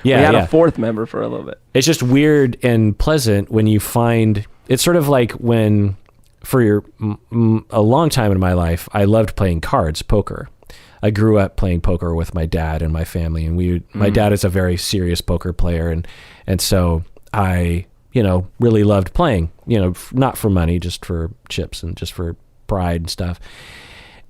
Yeah, we had a fourth member for a little bit. It's just weird and pleasant when you find, it's sort of like when, for a long time in my life, I loved playing cards, poker. I grew up playing poker with my dad and my family, and my dad is a very serious poker player, and so I, really loved playing, not for money, just for chips and just for pride and stuff.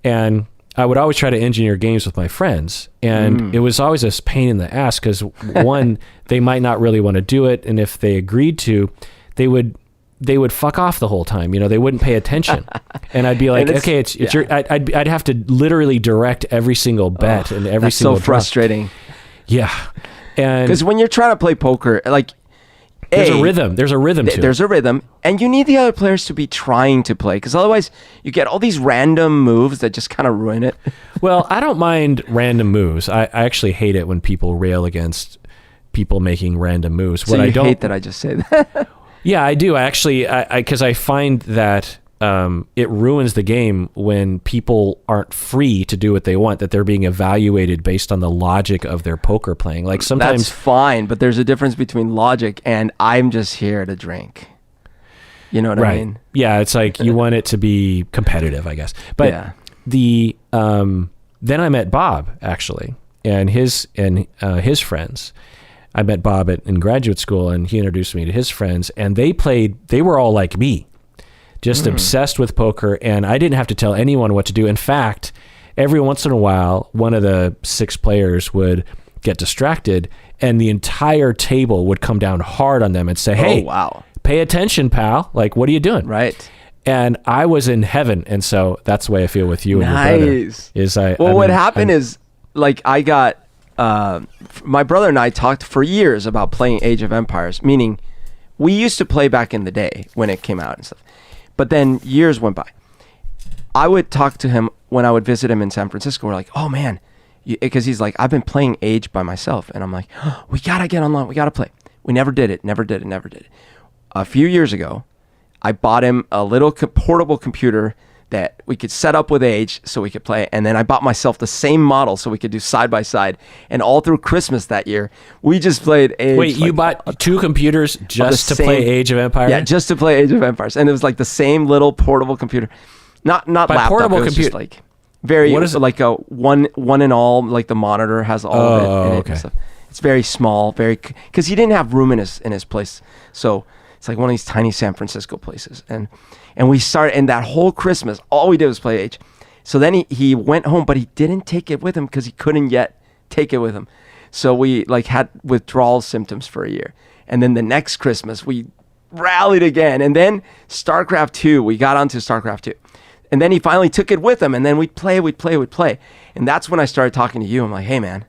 And I would always try to engineer games with my friends, and it was always a pain in the ass because one, they might not really want to do it, and if they agreed to, they would fuck off the whole time. They wouldn't pay attention, and I'd be like, okay, it's your. I'd have to literally direct every single bet and every single. That's so frustrating. Yeah, and because when you're trying to play poker, like. There's a rhythm. There's a rhythm to it. There's a rhythm, and you need the other players to be trying to play, because otherwise you get all these random moves that just kind of ruin it. Well, I don't mind random moves. I actually hate it when people rail against people making random moves. So I hate that I just say that. Yeah, I do. Because I find that it ruins the game when people aren't free to do what they want, that they're being evaluated based on the logic of their poker playing. Like sometimes that's fine, but there's a difference between logic and I'm just here to drink. You know what I mean? Yeah, it's like you want it to be competitive, I guess. But then I met Bob actually, and his friends. I met Bob in graduate school, and he introduced me to his friends, and they were all like me. Just obsessed with poker, and I didn't have to tell anyone what to do. In fact, every once in a while, one of the 6 players would get distracted, and the entire table would come down hard on them and say, hey, pay attention, pal. Like, what are you doing? Right. And I was in heaven, and so that's the way I feel with you and your brother. What happened is, like, I got... my brother and I talked for years about playing Age of Empires, meaning we used to play back in the day when it came out and stuff. But then years went by. I would talk to him when I would visit him in San Francisco. We're like, oh man, because he's like, I've been playing Age by myself. And I'm like, oh, we got to get online. We got to play. We never did it. A few years ago, I bought him a little portable computer that we could set up with Age so we could play. And then I bought myself the same model so we could do side by side. And all through Christmas that year, we just played Age. Wait, you bought 2 computers just to play Age of Empires? Yeah, just to play Age of Empires. And it was like the same little portable computer. Not laptop, portable computer. Just like very, what is it? Like a one in all, like the monitor has all of it in it and stuff. It's very small, because he didn't have room in his place. So it's like one of these tiny San Francisco places. And we started, and that whole Christmas, all we did was play Age. So then he went home, but he didn't take it with him because he couldn't yet take it with him. So we had withdrawal symptoms for a year. And then the next Christmas, we rallied again. And then StarCraft 2, we got onto StarCraft 2. And then he finally took it with him, and then we'd play. And that's when I started talking to you. I'm like, hey man,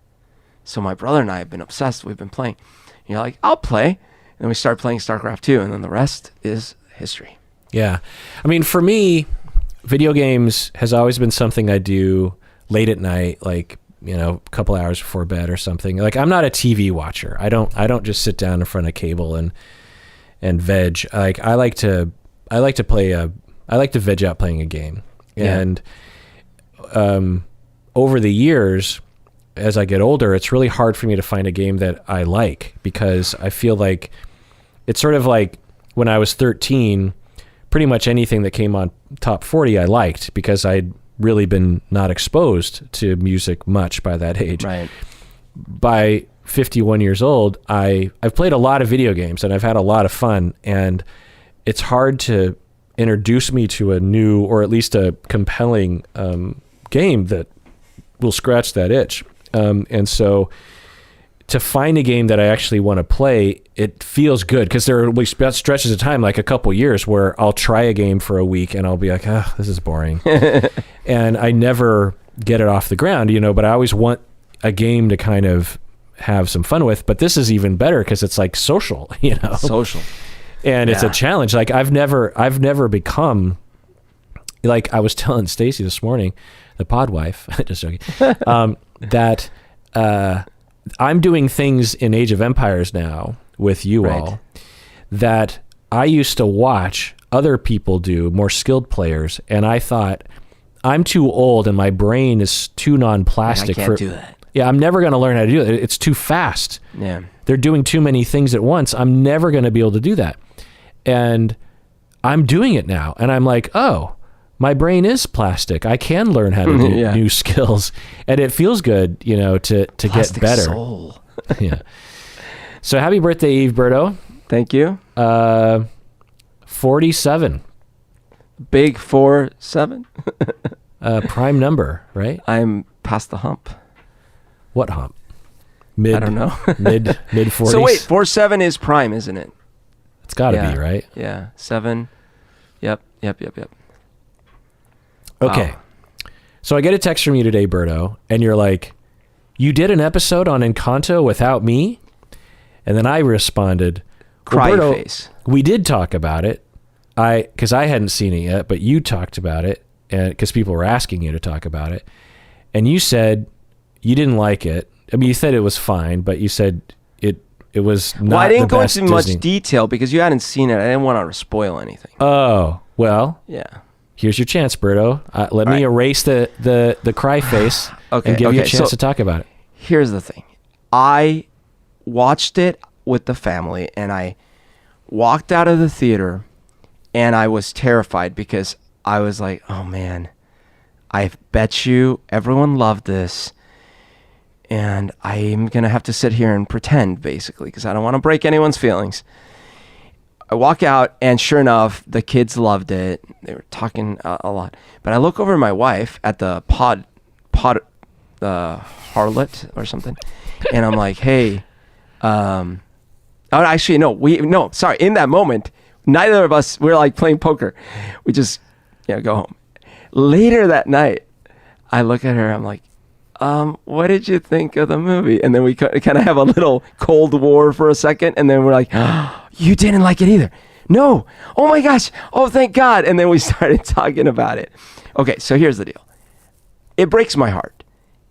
so my brother and I have been obsessed. We've been playing. And you're like, I'll play. And then we started playing StarCraft 2, and then the rest is history. Yeah. I mean, for me, video games has always been something I do late at night, like, a couple hours before bed or something. Like, I'm not a TV watcher. I don't just sit down in front of cable and veg. Like, I like to veg out playing a game. Yeah. And over the years, as I get older, it's really hard for me to find a game that I like, because I feel like it's sort of like when I was 13, pretty much anything that came on top 40 I liked, because I'd really been not exposed to music much by that age. Right. By 51 years old, I've played a lot of video games and I've had a lot of fun, and it's hard to introduce me to a new, or at least a compelling game that will scratch that itch. And so to find a game that I actually want to play, it feels good, because there will be stretches of time, like a couple years, where I'll try a game for a week and I'll be like, this is boring. And I never get it off the ground, but I always want a game to kind of have some fun with. But this is even better because it's like social, Social. And it's a challenge. Like I've never become, like I was telling Stacy this morning, the pod wife, just joking, that I'm doing things in Age of Empires now with you all that I used to watch other people do, more skilled players, and I thought, I'm too old and my brain is too non-plastic. I can't do that. Yeah, I'm never going to learn how to do it. It's too fast. Yeah. They're doing too many things at once. I'm never going to be able to do that. And I'm doing it now. And I'm like, oh, my brain is plastic. I can learn how to do new skills. And it feels good, to get better. Soul. Yeah. So happy birthday, Eve Berto. Thank you. 47. Big 4-7. Prime number, right? I'm past the hump. What hump? I don't know. mid 40s. So wait, 4-7 is prime, isn't it? It's got to be, right? Yeah. 7. Yep. Okay. Wow. So I get a text from you today, Berto, and you're like, you did an episode on Encanto without me? And then I responded, Cry Berto, face. We did talk about it. Because I hadn't seen it yet, but you talked about it, and because people were asking you to talk about it. And you said you didn't like it. I mean, you said it was fine, but you said it was not. Well, I didn't go into Disney. much detail because you hadn't seen it. I didn't want to spoil anything. Oh, well. Yeah. Here's your chance, Berto. Let me erase the cry face and give you a chance to talk about it. Here's the thing. I watched it with the family, and I walked out of the theater, and I was terrified because I was like, oh, man, I bet you everyone loved this, and I'm going to have to sit here and pretend, basically, because I don't want to break anyone's feelings. I walk out, and sure enough, the kids loved it. They were talking a lot. But I look over at my wife at the harlot or something, and I'm like, hey, sorry. In that moment, neither of us, we were like playing poker. We just, go home. Later that night, I look at her, I'm like, what did you think of the movie? And then we kind of have a little Cold War for a second, and then we're like, oh, you didn't like it either. No. Oh my gosh. Oh, thank God. And then we started talking about it. Okay, so here's the deal. It breaks my heart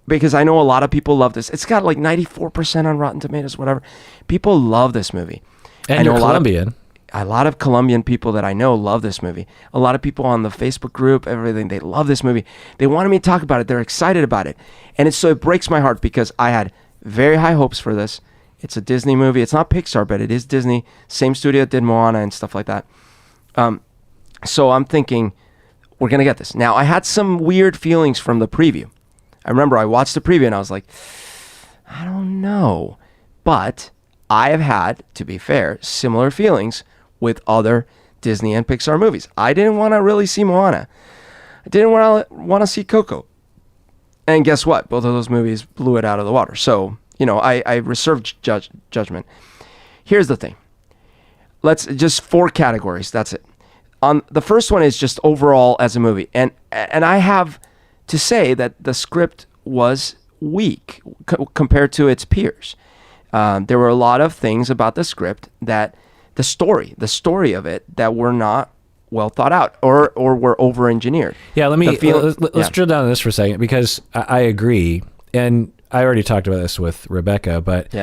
because I know a lot of people love this. It's got like 94% on Rotten Tomatoes, whatever. People love this movie. And you're Colombian. A lot of Colombian people that I know love this movie. A lot of people on the Facebook group, everything, they love this movie. They wanted me to talk about it. They're excited about it. And it breaks my heart because I had very high hopes for this. It's a Disney movie. It's not Pixar, but it is Disney. Same studio that did Moana and stuff like that. So I'm thinking, we're going to get this. Now, I had some weird feelings from the preview. I remember I watched the preview and I was like, I don't know. But I have had, to be fair, similar feelings with other Disney and Pixar movies. I didn't want to really see Moana. I didn't want to see Coco. And guess what? Both of those movies blew it out of the water. So, I reserved judgment. Here's the thing. Let's just 4 categories. That's it. On the first one is just overall as a movie. And I have to say that the script was weak compared to its peers. There were a lot of things about the script that the story of it that were not well thought out or were over enginered. Yeah, let's drill down on this for a second because I agree. And I already talked about this with Rebecca, but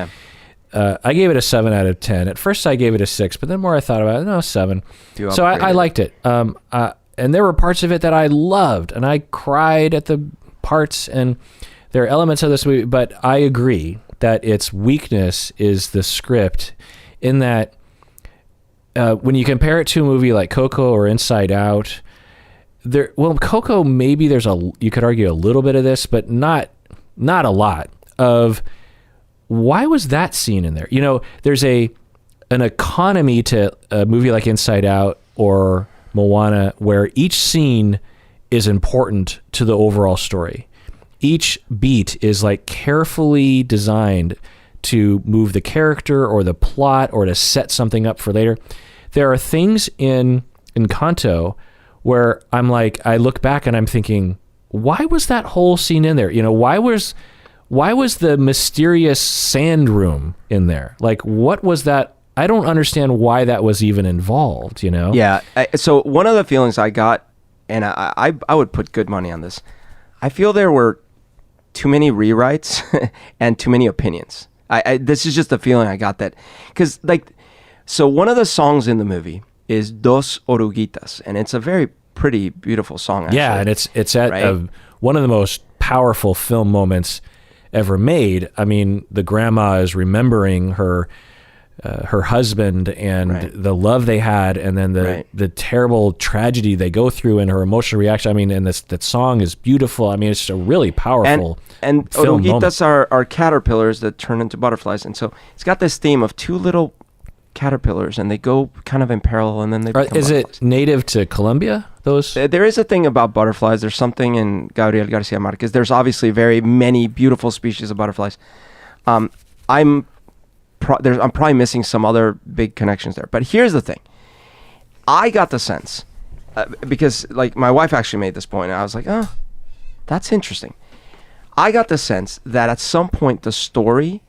I gave it a 7 out of 10. At first I gave it a 6, but then more I thought about it, 7. So I liked it. And there were parts of it that I loved and I cried at the parts, and there are elements of this movie, but I agree that its weakness is the script, in that when you compare it to a movie like Coco or Inside Out, Coco, maybe you could argue a little bit of this, but not a lot of why was that scene in there? There's an economy to a movie like Inside Out or Moana where each scene is important to the overall story. Each beat is like carefully designed to move the character or the plot or to set something up for later. There are things in Encanto where I'm like, I look back and I'm thinking, why was that whole scene in there? Why was the mysterious sand room in there? Like, what was that? I don't understand why that was even involved, Yeah. So one of the feelings I got, and I would put good money on this, I feel there were too many rewrites and too many opinions. This is just a feeling I got that, because so one of the songs in the movie is Dos Oruguitas, and it's a very pretty, beautiful song, actually. Yeah, and it's at one of the most powerful film moments ever made. I mean, the grandma is remembering her husband and the love they had, and then the terrible tragedy they go through and her emotional reaction. I mean, and that song is beautiful. I mean, it's a really powerful and film oruguitas are caterpillars that turn into butterflies, and so it's got this theme of two little caterpillars, and they go kind of in parallel, and then they become Is butterflies. it native to Colombia, those? There is a thing about butterflies. There's something in Gabriel Garcia Marquez. There's obviously very many beautiful species of butterflies. I'm probably missing some other big connections there. But here's the thing. I got the sense, because my wife actually made this point, and I was like, oh, that's interesting. I got the sense that at some point the story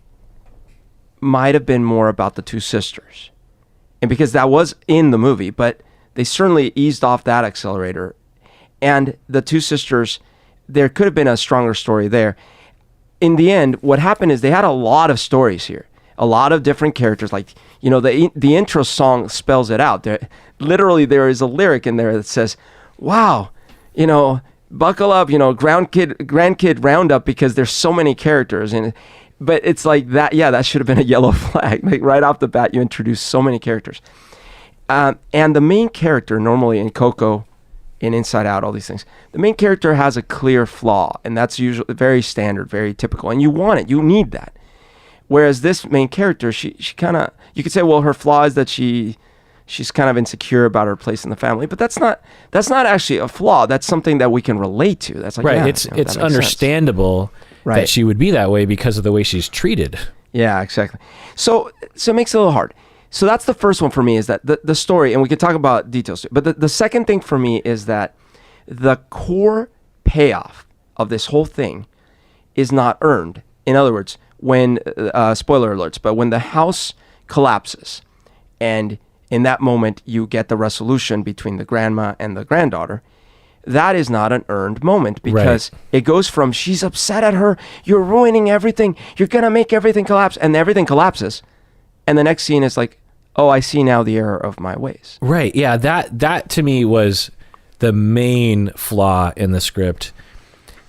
might have been more about the two sisters. And because that was in the movie, but they certainly eased off that accelerator. And the two sisters, there could have been a stronger story there. In the end, what happened is they had a lot of stories here. A lot of different characters, the intro song spells it out. Literally, there is a lyric in there that says, "Wow, buckle up, grandkid roundup," because there's so many characters, but it's like that. Yeah, that should have been a yellow flag. Right off the bat, you introduce so many characters, and the main character normally in Coco, in Inside Out, all these things, the main character has a clear flaw, and that's usually very standard, very typical, and you want it, you need that. Whereas this main character, she kind of, you could say, well, her flaw is that she's kind of insecure about her place in the family, but that's not actually a flaw. That's something that we can relate to. That's like, right. Yeah, it's understandable that she would be that way because of the way she's treated. Yeah, exactly. So it makes it a little hard. So that's the first one for me, is that the story, and we can talk about details, but the second thing for me is that the core payoff of this whole thing is not earned. In other words, when, spoiler alerts, but when the house collapses and in that moment you get the resolution between the grandma and the granddaughter, that is not an earned moment, because it goes from, she's upset at her, you're ruining everything, you're going to make everything collapse, and everything collapses. And the next scene is like, oh, I see now the error of my ways. Right. Yeah. That to me was the main flaw in the script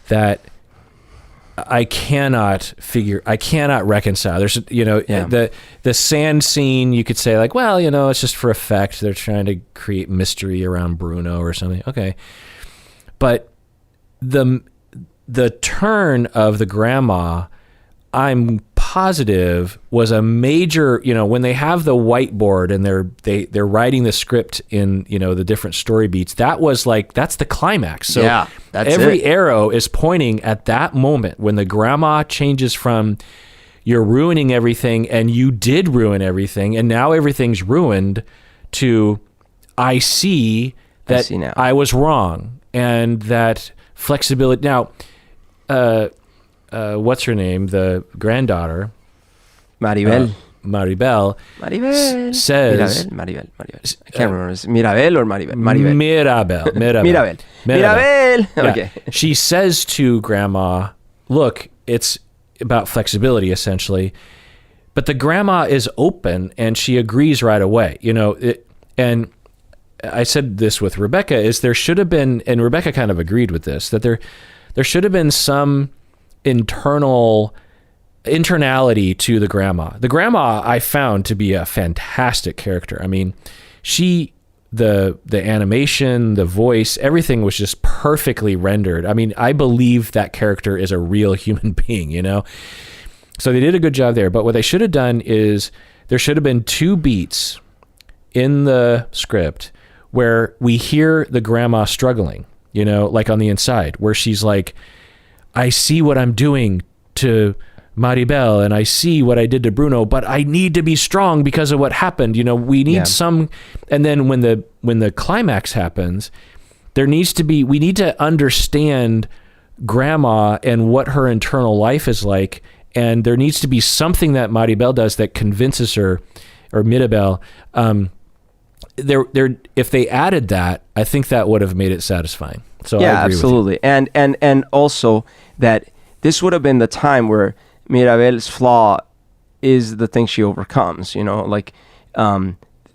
that I cannot reconcile. There's, the sand scene, you could say like, well, it's just for effect. They're trying to create mystery around Bruno or something. Okay. But the turn of the grandma, I'm positive, was a major, when they have the whiteboard and they're writing the script in, the different story beats, that's the climax. So yeah, every arrow is pointing at that moment when the grandma changes from, you're ruining everything and you did ruin everything and now everything's ruined, to, I see now I was wrong, and that flexibility. Now, what's her name? The granddaughter, Maribel. Maribel says, Maribel. I can't remember. Is it Mirabel or Maribel? Mirabel. Okay. She says to grandma, look, it's about flexibility essentially, but the grandma is open and she agrees right away. And I said this with Rebecca, is there should have been, and Rebecca kind of agreed with this, that there should have been some internal internality to the grandma. The grandma I found to be a fantastic character. I mean, the animation, the voice, everything was just perfectly rendered. I mean, I believe that character is a real human being, you know? So they did a good job there. But what they should have done is there should have been 2 beats in the script where we hear the grandma struggling, you know, like on the inside, where she's like, I see what I'm doing to Maribel and I see what I did to Bruno, but I need to be strong because of what happened. You know, we need some, and then when the climax happens, we need to understand grandma and what her internal life is like. And there needs to be something that Maribel does that convinces her, or Mirabel, if they added that, I think that would have made it satisfying. So yeah, I agree absolutely. With you. And also that this would have been the time where Mirabel's flaw is the thing she overcomes, you know, like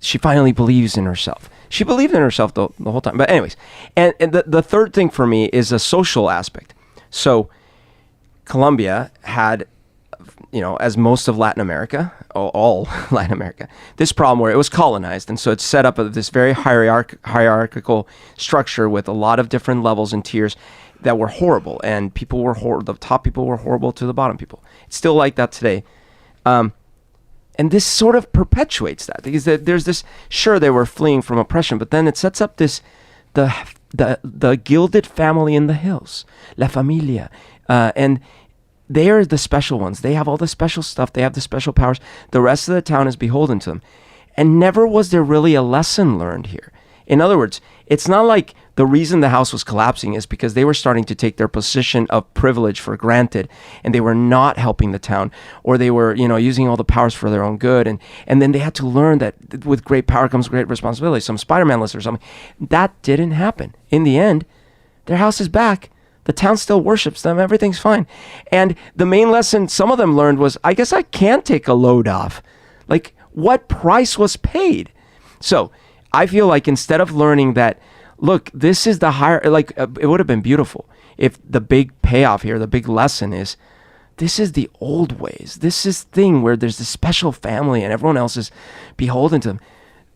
she finally believes in herself. She believed in herself the whole time. But anyways, and the third thing for me is a social aspect. So Colombia had, you know, as most of Latin America, all Latin America, this problem where it was colonized. And so it's set up of this very hierarchical structure with a lot of different levels and tiers that were horrible. And people were the top people were horrible to the bottom people. It's still like that today. And this sort of perpetuates that, because there's this, sure, they were fleeing from oppression, but then it sets up this, the gilded family in the hills, La Familia, and they are the special ones. They have all the special stuff. They have the special powers. The rest of the town is beholden to them. And never was there really a lesson learned here. In other words, it's not like the reason the house was collapsing is because they were starting to take their position of privilege for granted, and they were not helping the town, or they were, you know, using all the powers for their own good. And then they had to learn that with great power comes great responsibility. Some Spider-Man list or something. That didn't happen. In the end, their house is back. The town still worships them. Everything's fine. And the main lesson some of them learned was, I guess I can take a load off. Like, what price was paid? So I feel like instead of learning that, look, this is the higher, like, it would have been beautiful if the big payoff here, the big lesson is, this is the old ways. This is thing where there's this special family and everyone else is beholden to them.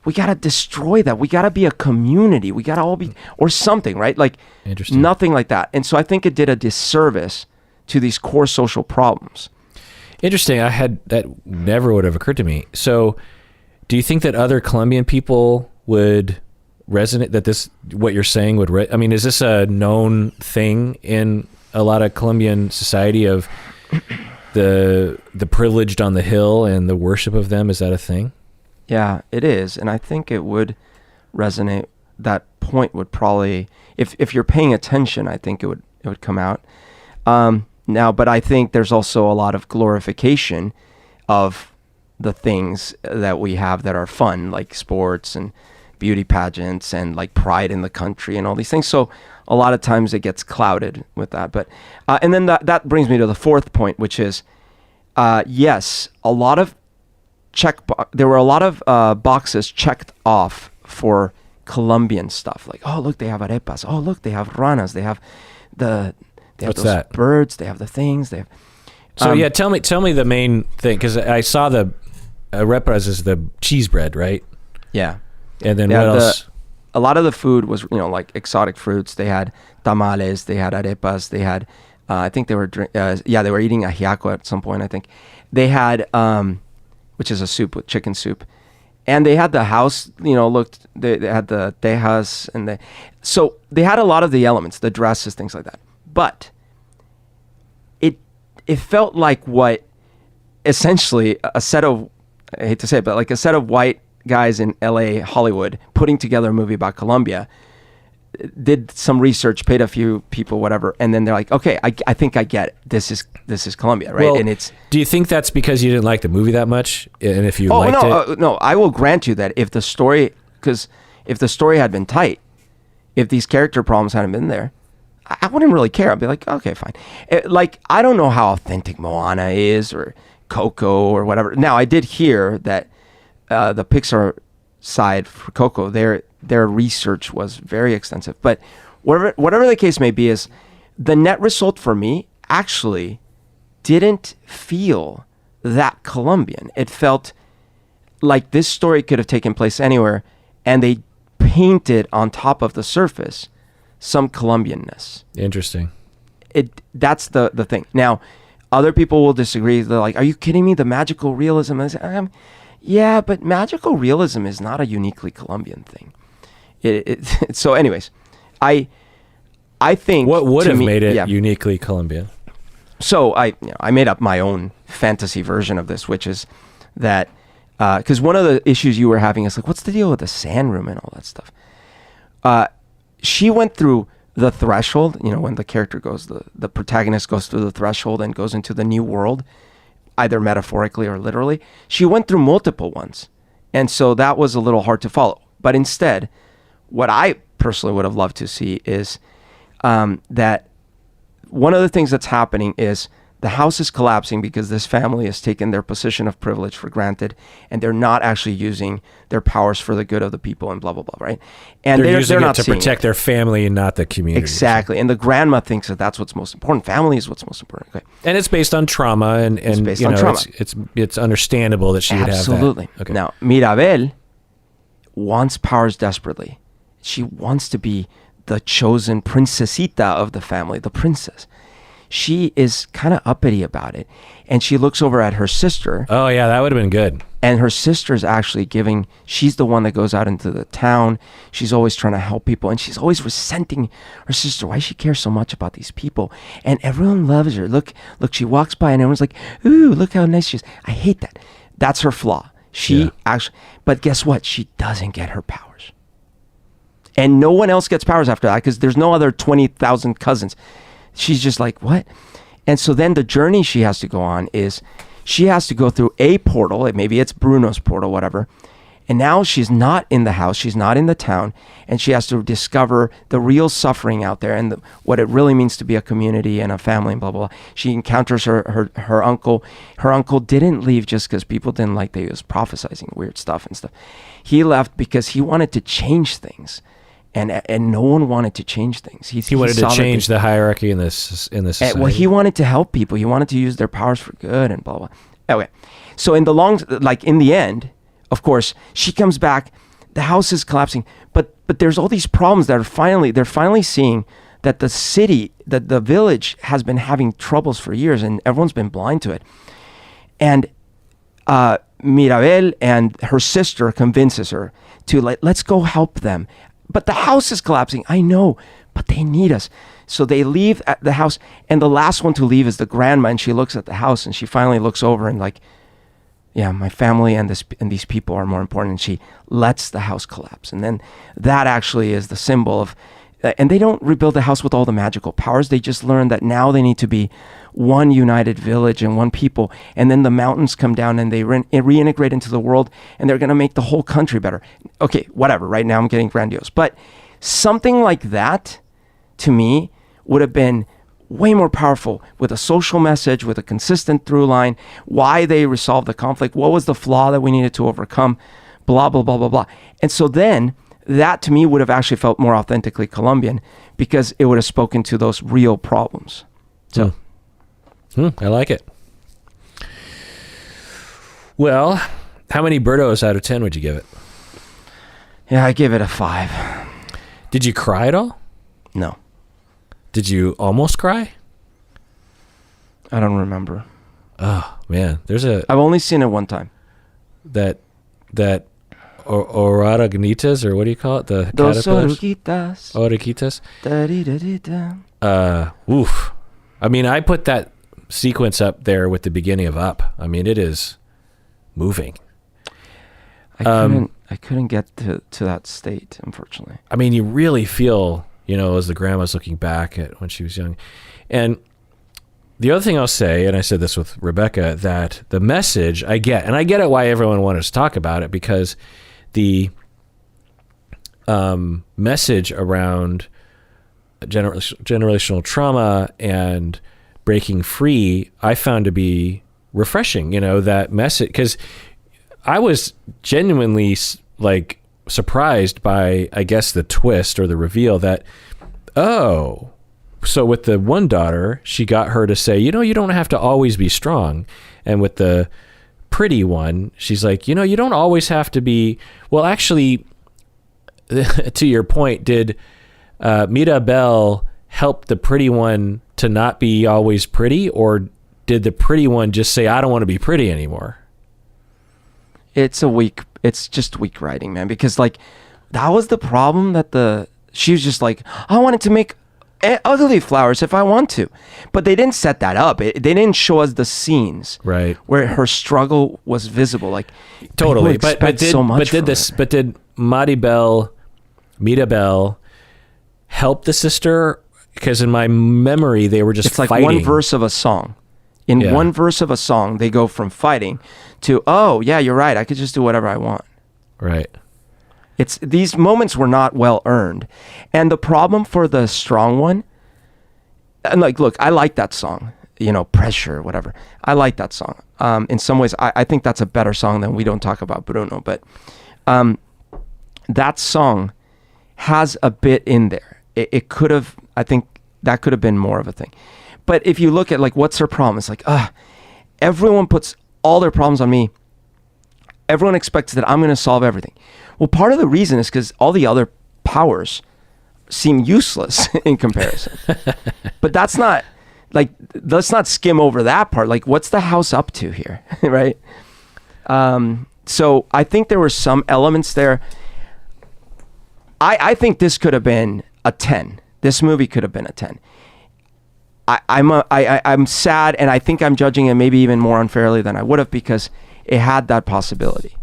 We got to destroy that. We got to be a community. We got to all be, or something, right? Like, nothing like that. And so I think it did a disservice to these core social problems. Interesting. That never would have occurred to me. So do you think that other Colombian people would resonate, that this, what you're saying would, I mean, is this a known thing in a lot of Colombian society of the privileged on the hill and the worship of them? Is that a thing? Yeah, it is. And I think it would resonate. That point would probably, if you're paying attention, I think it would come out. Now, but I think there's also a lot of glorification of the things that we have that are fun, like sports and beauty pageants and like pride in the country and all these things. So a lot of times it gets clouded with that. But and then that brings me to the fourth point, which is, yes, a lot of there were a lot of boxes checked off for Colombian stuff. Like, oh, look, they have arepas. Oh, look, they have ranas. They have What's those that? Birds. They have the things. They have. So yeah, tell me the main thing, because I saw the arepas is the cheese bread, right? Yeah. And then what else? A lot of the food was, you know, like exotic fruits. They had tamales. They had arepas. They had, I think they were, they were eating ajiaco at some point. I think they had, which is a soup with chicken soup, and they had the house. You know, they had the tejas, and so they had a lot of the elements, the dresses, things like that. But it felt like what essentially a set of, I hate to say it, but like a set of white guys in LA, Hollywood, putting together a movie about Colombia, did some research, paid a few people, whatever, and then they're like, okay, I think I get it. This is Colombia, right? Well, and it's. Do you think that's because you didn't like the movie that much? And if you liked it? No, I will grant you that if the story had been tight, if these character problems hadn't been there, I wouldn't really care. I'd be like, okay, fine. Like, I don't know how authentic Moana is or Coco or whatever. Now, I did hear that the Pixar side for Coco, their research was very extensive. But whatever the case may be, is the net result for me actually didn't feel that Colombian. It felt like this story could have taken place anywhere, and they painted on top of the surface some Colombianness. Interesting. That's the thing. Now, other people will disagree. They're like, "Are you kidding me? The magical realism is." Yeah, but magical realism is not a uniquely Colombian thing. So, anyways, I think what would have made it uniquely Colombian. So I made up my own fantasy version of this, which is that because one of the issues you were having is like, what's the deal with the sand room and all that stuff? She went through the threshold. When the character goes, the protagonist goes through the threshold and goes into the new world, either metaphorically or literally. She went through multiple ones, and so that was a little hard to follow. But instead, what I personally would have loved to see is that one of the things that's happening is the house is collapsing because this family has taken their position of privilege for granted, and they're not actually using their powers for the good of the people and blah, blah, blah, right? And they're using not it to protect their family and not the community. Exactly. And the grandma thinks that that's what's most important. Family is what's most important. Okay. And it's based on trauma, and it's based on trauma. It's understandable that she would have that. Absolutely. Okay. Now, Mirabel wants powers desperately. She wants to be the chosen princesita of the family, the princess. She is kind of uppity about it. And she looks over at her sister. Oh, yeah, that would have been good. And her sister's actually she's the one that goes out into the town. She's always trying to help people. And she's always resenting her sister. Why she cares so much about these people? And everyone loves her. Look, she walks by and everyone's like, ooh, look how nice she is. I hate that. That's her flaw. But guess what? She doesn't get her powers. And no one else gets powers after that because there's no other 20,000 cousins. She's just like, what? And so then the journey she has to go on is she has to go through a portal. Maybe it's Bruno's portal, whatever. And now she's not in the house. She's not in the town. And she has to discover the real suffering out there and what it really means to be a community and a family and blah, blah, blah. She encounters her uncle. Her uncle didn't leave just because people didn't like that he was prophesizing weird stuff and stuff. He left because he wanted to change things. And no one wanted to change things. He wanted to change the hierarchy in this society. Well, he wanted to help people. He wanted to use their powers for good and blah, blah. Okay. So in the end, of course, she comes back. The house is collapsing. But there's all these problems that they're finally seeing that the city, that the village has been having troubles for years and everyone's been blind to it. And Mirabel and her sister convinces her to let's go help them. But the house is collapsing. I know, but they need us. So they leave at the house, and the last one to leave is the grandma, and she looks at the house, and she finally looks over and like, yeah, my family and these people are more important, and she lets the house collapse. And then that actually is the symbol of, and they don't rebuild the house with all the magical powers. They just learn that now they need to be one united village and one people. And then the mountains come down and they reintegrate into the world, and they're going to make the whole country better. Okay, whatever. Right now I'm getting grandiose. But something like that, to me, would have been way more powerful with a social message, with a consistent through line, why they resolved the conflict, what was the flaw that we needed to overcome, blah, blah, blah, blah, blah. And so then that to me would have actually felt more authentically Colombian because it would have spoken to those real problems. So, I like it. Well, how many Bertos out of 10 would you give it? Yeah, I give it a 5. Did you cry at all? No. Did you almost cry? I don't remember. Oh man, I've only seen it one time. That Oruguitas, or what do you call it? The Dos caterpillars? Oruguitas. Oof. I mean, I put that sequence up there with the beginning of Up. I mean, it is moving. I couldn't get to that state, unfortunately. I mean, you really feel, as the grandma's looking back at when she was young. And the other thing I'll say, and I said this with Rebecca, that the message I get it why everyone wanted to talk about it, because the message around generational trauma and breaking free, I found to be refreshing, that message, because I was genuinely surprised by, I guess, the twist or the reveal that, so with the one daughter, she got her to say, you don't have to always be strong. And with the pretty one, she's like, you don't always have to be, well, actually, to your point, did Mirabelle help the pretty one to not be always pretty, or did the pretty one just say, I don't want to be pretty anymore? It's just weak writing, man, because like that was the problem, that she was just like, I wanted to make ugly flowers if I want to, but they didn't set that up. They didn't show us the scenes right where her struggle was visible. Like totally, but did Mirabelle help the sister? Because in my memory, they were just it's like fighting. one verse of a song. One verse of a song, they go from fighting to, oh yeah, you're right, I could just do whatever I want. Right. It's these moments were not well earned. And the problem for the strong one, and like, look, I like that song, Pressure, whatever. I like that song. In some ways, I think that's a better song than We Don't Talk About Bruno. But that song has a bit in there. It could have, I think that could have been more of a thing. But if you look at like, what's her problem? It's like, everyone puts all their problems on me. Everyone expects that I'm going to solve everything. Well, part of the reason is because all the other powers seem useless in comparison. But that's not, like, let's not skim over that part. Like, what's the house up to here, right? So I think there were some elements there. I think this could have been a 10. This movie could have been a 10. I'm sad, and I think I'm judging it maybe even more unfairly than I would have, because it had that possibility.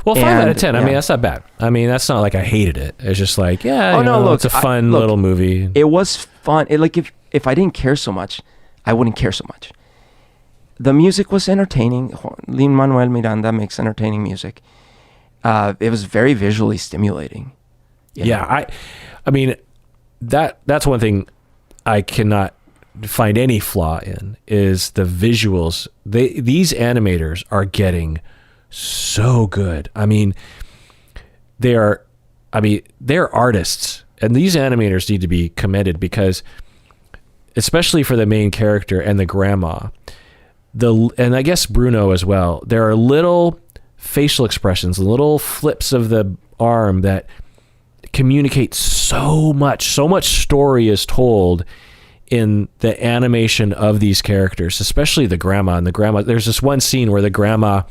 Well, 5 out of 10. Yeah. I mean, that's not bad. I mean, that's not like I hated it. It's just like, look, it's a fun little movie. It was fun. Like if I didn't care so much, I wouldn't care so much. The music was entertaining. Lin-Manuel Miranda makes entertaining music. It was very visually stimulating. Yeah, I mean, that's one thing I cannot find any flaw in, is the visuals. These animators are getting so good. I mean, they're artists, and these animators need to be commended, because especially for the main character and the grandma, and I guess Bruno as well, there are little facial expressions, little flips of the arm that communicate so much story is told in the animation of these characters, especially the grandma. And the grandma, there's this one scene where the grandma,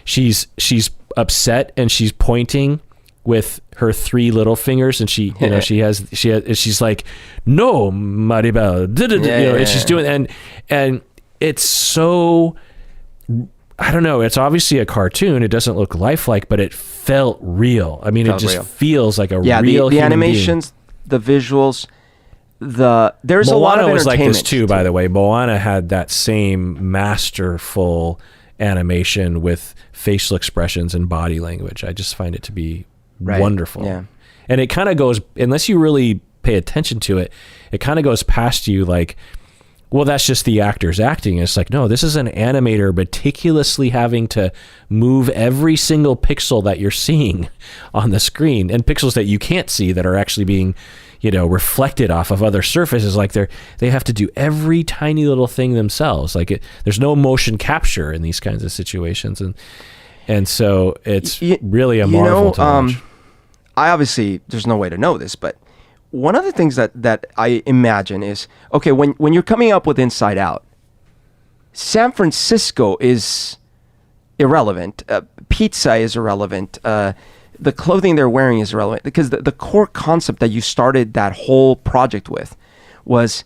she's upset, and she's pointing with her 3 little fingers, and she's like, no, Maribel, and she's doing, and it's so, I don't know, it's obviously a cartoon, it doesn't look lifelike, but it felt real. I mean, it just real. Feels like a real the animations, the visuals, there's Moana a lot of entertainment was like this too, by the way. Moana had that same masterful animation with facial expressions and body language. I just find it to be wonderful. Yeah. And it kind of goes, unless you really pay attention to it, it kind of goes past you like, well, that's just the actors acting. It's like, no, this is an animator meticulously having to move every single pixel that you're seeing on the screen, and pixels that you can't see that are actually being, reflected off of other surfaces. Like they have to do every tiny little thing themselves. Like there's no motion capture in these kinds of situations. And so it's really a marvel to watch. I obviously, there's no way to know this, but one of the things that I imagine is, okay, when you're coming up with Inside Out, San Francisco is irrelevant. Pizza is irrelevant. The clothing they're wearing is irrelevant, because the core concept that you started that whole project with was,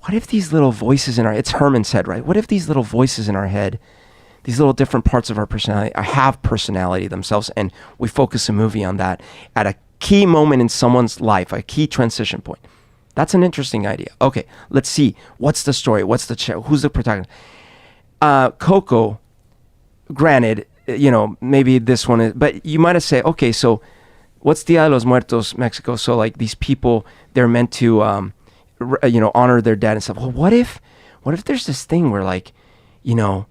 what if these little voices in it's Herman's head, right? What if these little voices in our head, these little different parts of our personality have personality themselves, and we focus a movie on that at a key moment in someone's life, a key transition point. That's an interesting idea. Okay, let's see. What's the story? What's the who's the protagonist? Coco, granted, maybe this one is, but you might have said, okay, so what's Dia de los Muertos, Mexico? So like these people, they're meant to, honor their dead and stuff. Well, what if there's this thing where like, you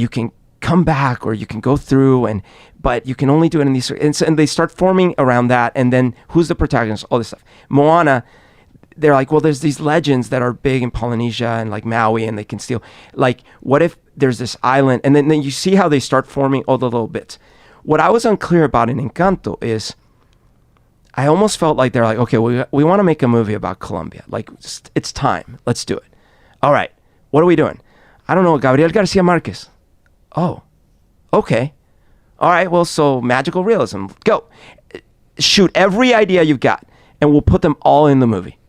can come back, or you can go through, but you can only do it in these, and they start forming around that. And then who's the protagonist? All this stuff. Moana, they're like, well, there's these legends that are big in Polynesia and like Maui, and they can steal. Like, what if there's this island, and then you see how they start forming all the little bits. What I was unclear about in Encanto is, I almost felt like they're like, okay, we want to make a movie about Colombia. Like, it's time. Let's do it. All right. What are we doing? I don't know. Gabriel Garcia Marquez. Oh, okay. All right. Well, so magical realism. Go. Shoot every idea you've got, and we'll put them all in the movie.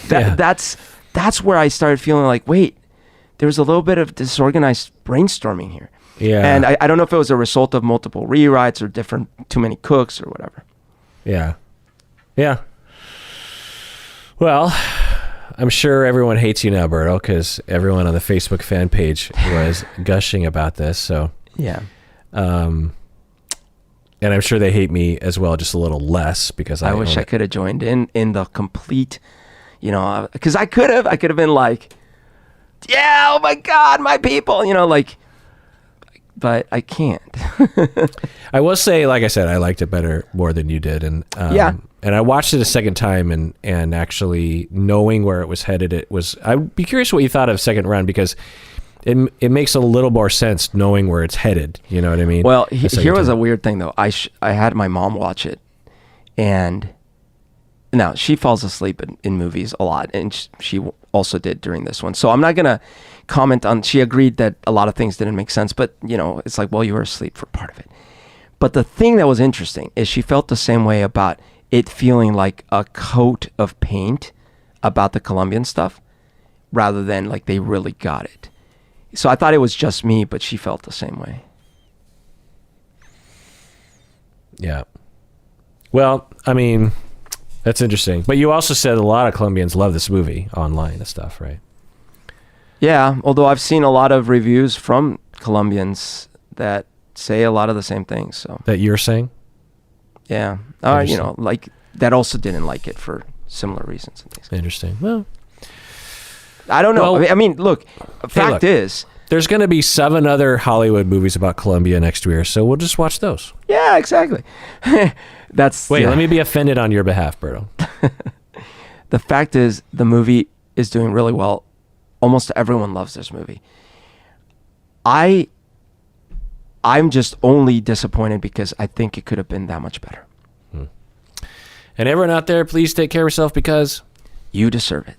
That's where I started feeling like, wait, there's a little bit of disorganized brainstorming here. Yeah. And I don't know if it was a result of multiple rewrites or too many cooks or whatever. Yeah. Yeah. Well, I'm sure everyone hates you now, Berto, because everyone on the Facebook fan page was gushing about this. So yeah. And I'm sure they hate me as well, just a little less, because I wish I could have joined in the complete, because I could have been like, yeah, oh my God, my people, but I can't. I will say, like I said, I liked it more than you did. And and I watched it a second time, and actually knowing where it was headed, I'd be curious what you thought of second run, because it makes a little more sense knowing where it's headed. You know what I mean? Well, here was a weird thing though. I had my mom watch it, and now she falls asleep in movies a lot, and she also did during this one. So I'm not gonna comment on. She agreed that a lot of things didn't make sense, but it's like, well, you were asleep for part of it. But the thing that was interesting is she felt the same way about it feeling like a coat of paint about the Colombian stuff, rather than like they really got it. So I thought it was just me, but she felt the same way. Yeah. Well, I mean, that's interesting. But you also said a lot of Colombians love this movie online and stuff, right? Yeah, although I've seen a lot of reviews from Colombians that say a lot of the same things. So that you're saying? Yeah. Like that also didn't like it for similar reasons and things. Interesting. Well, I don't know. Well, I mean, look, fact is, there's going to be 7 other Hollywood movies about Colombia next year, so we'll just watch those. Yeah, exactly. Let me be offended on your behalf, Berto. The fact is, the movie is doing really well. Almost everyone loves this movie. I'm just only disappointed because I think it could have been that much better. And everyone out there, please take care of yourself, because you deserve it.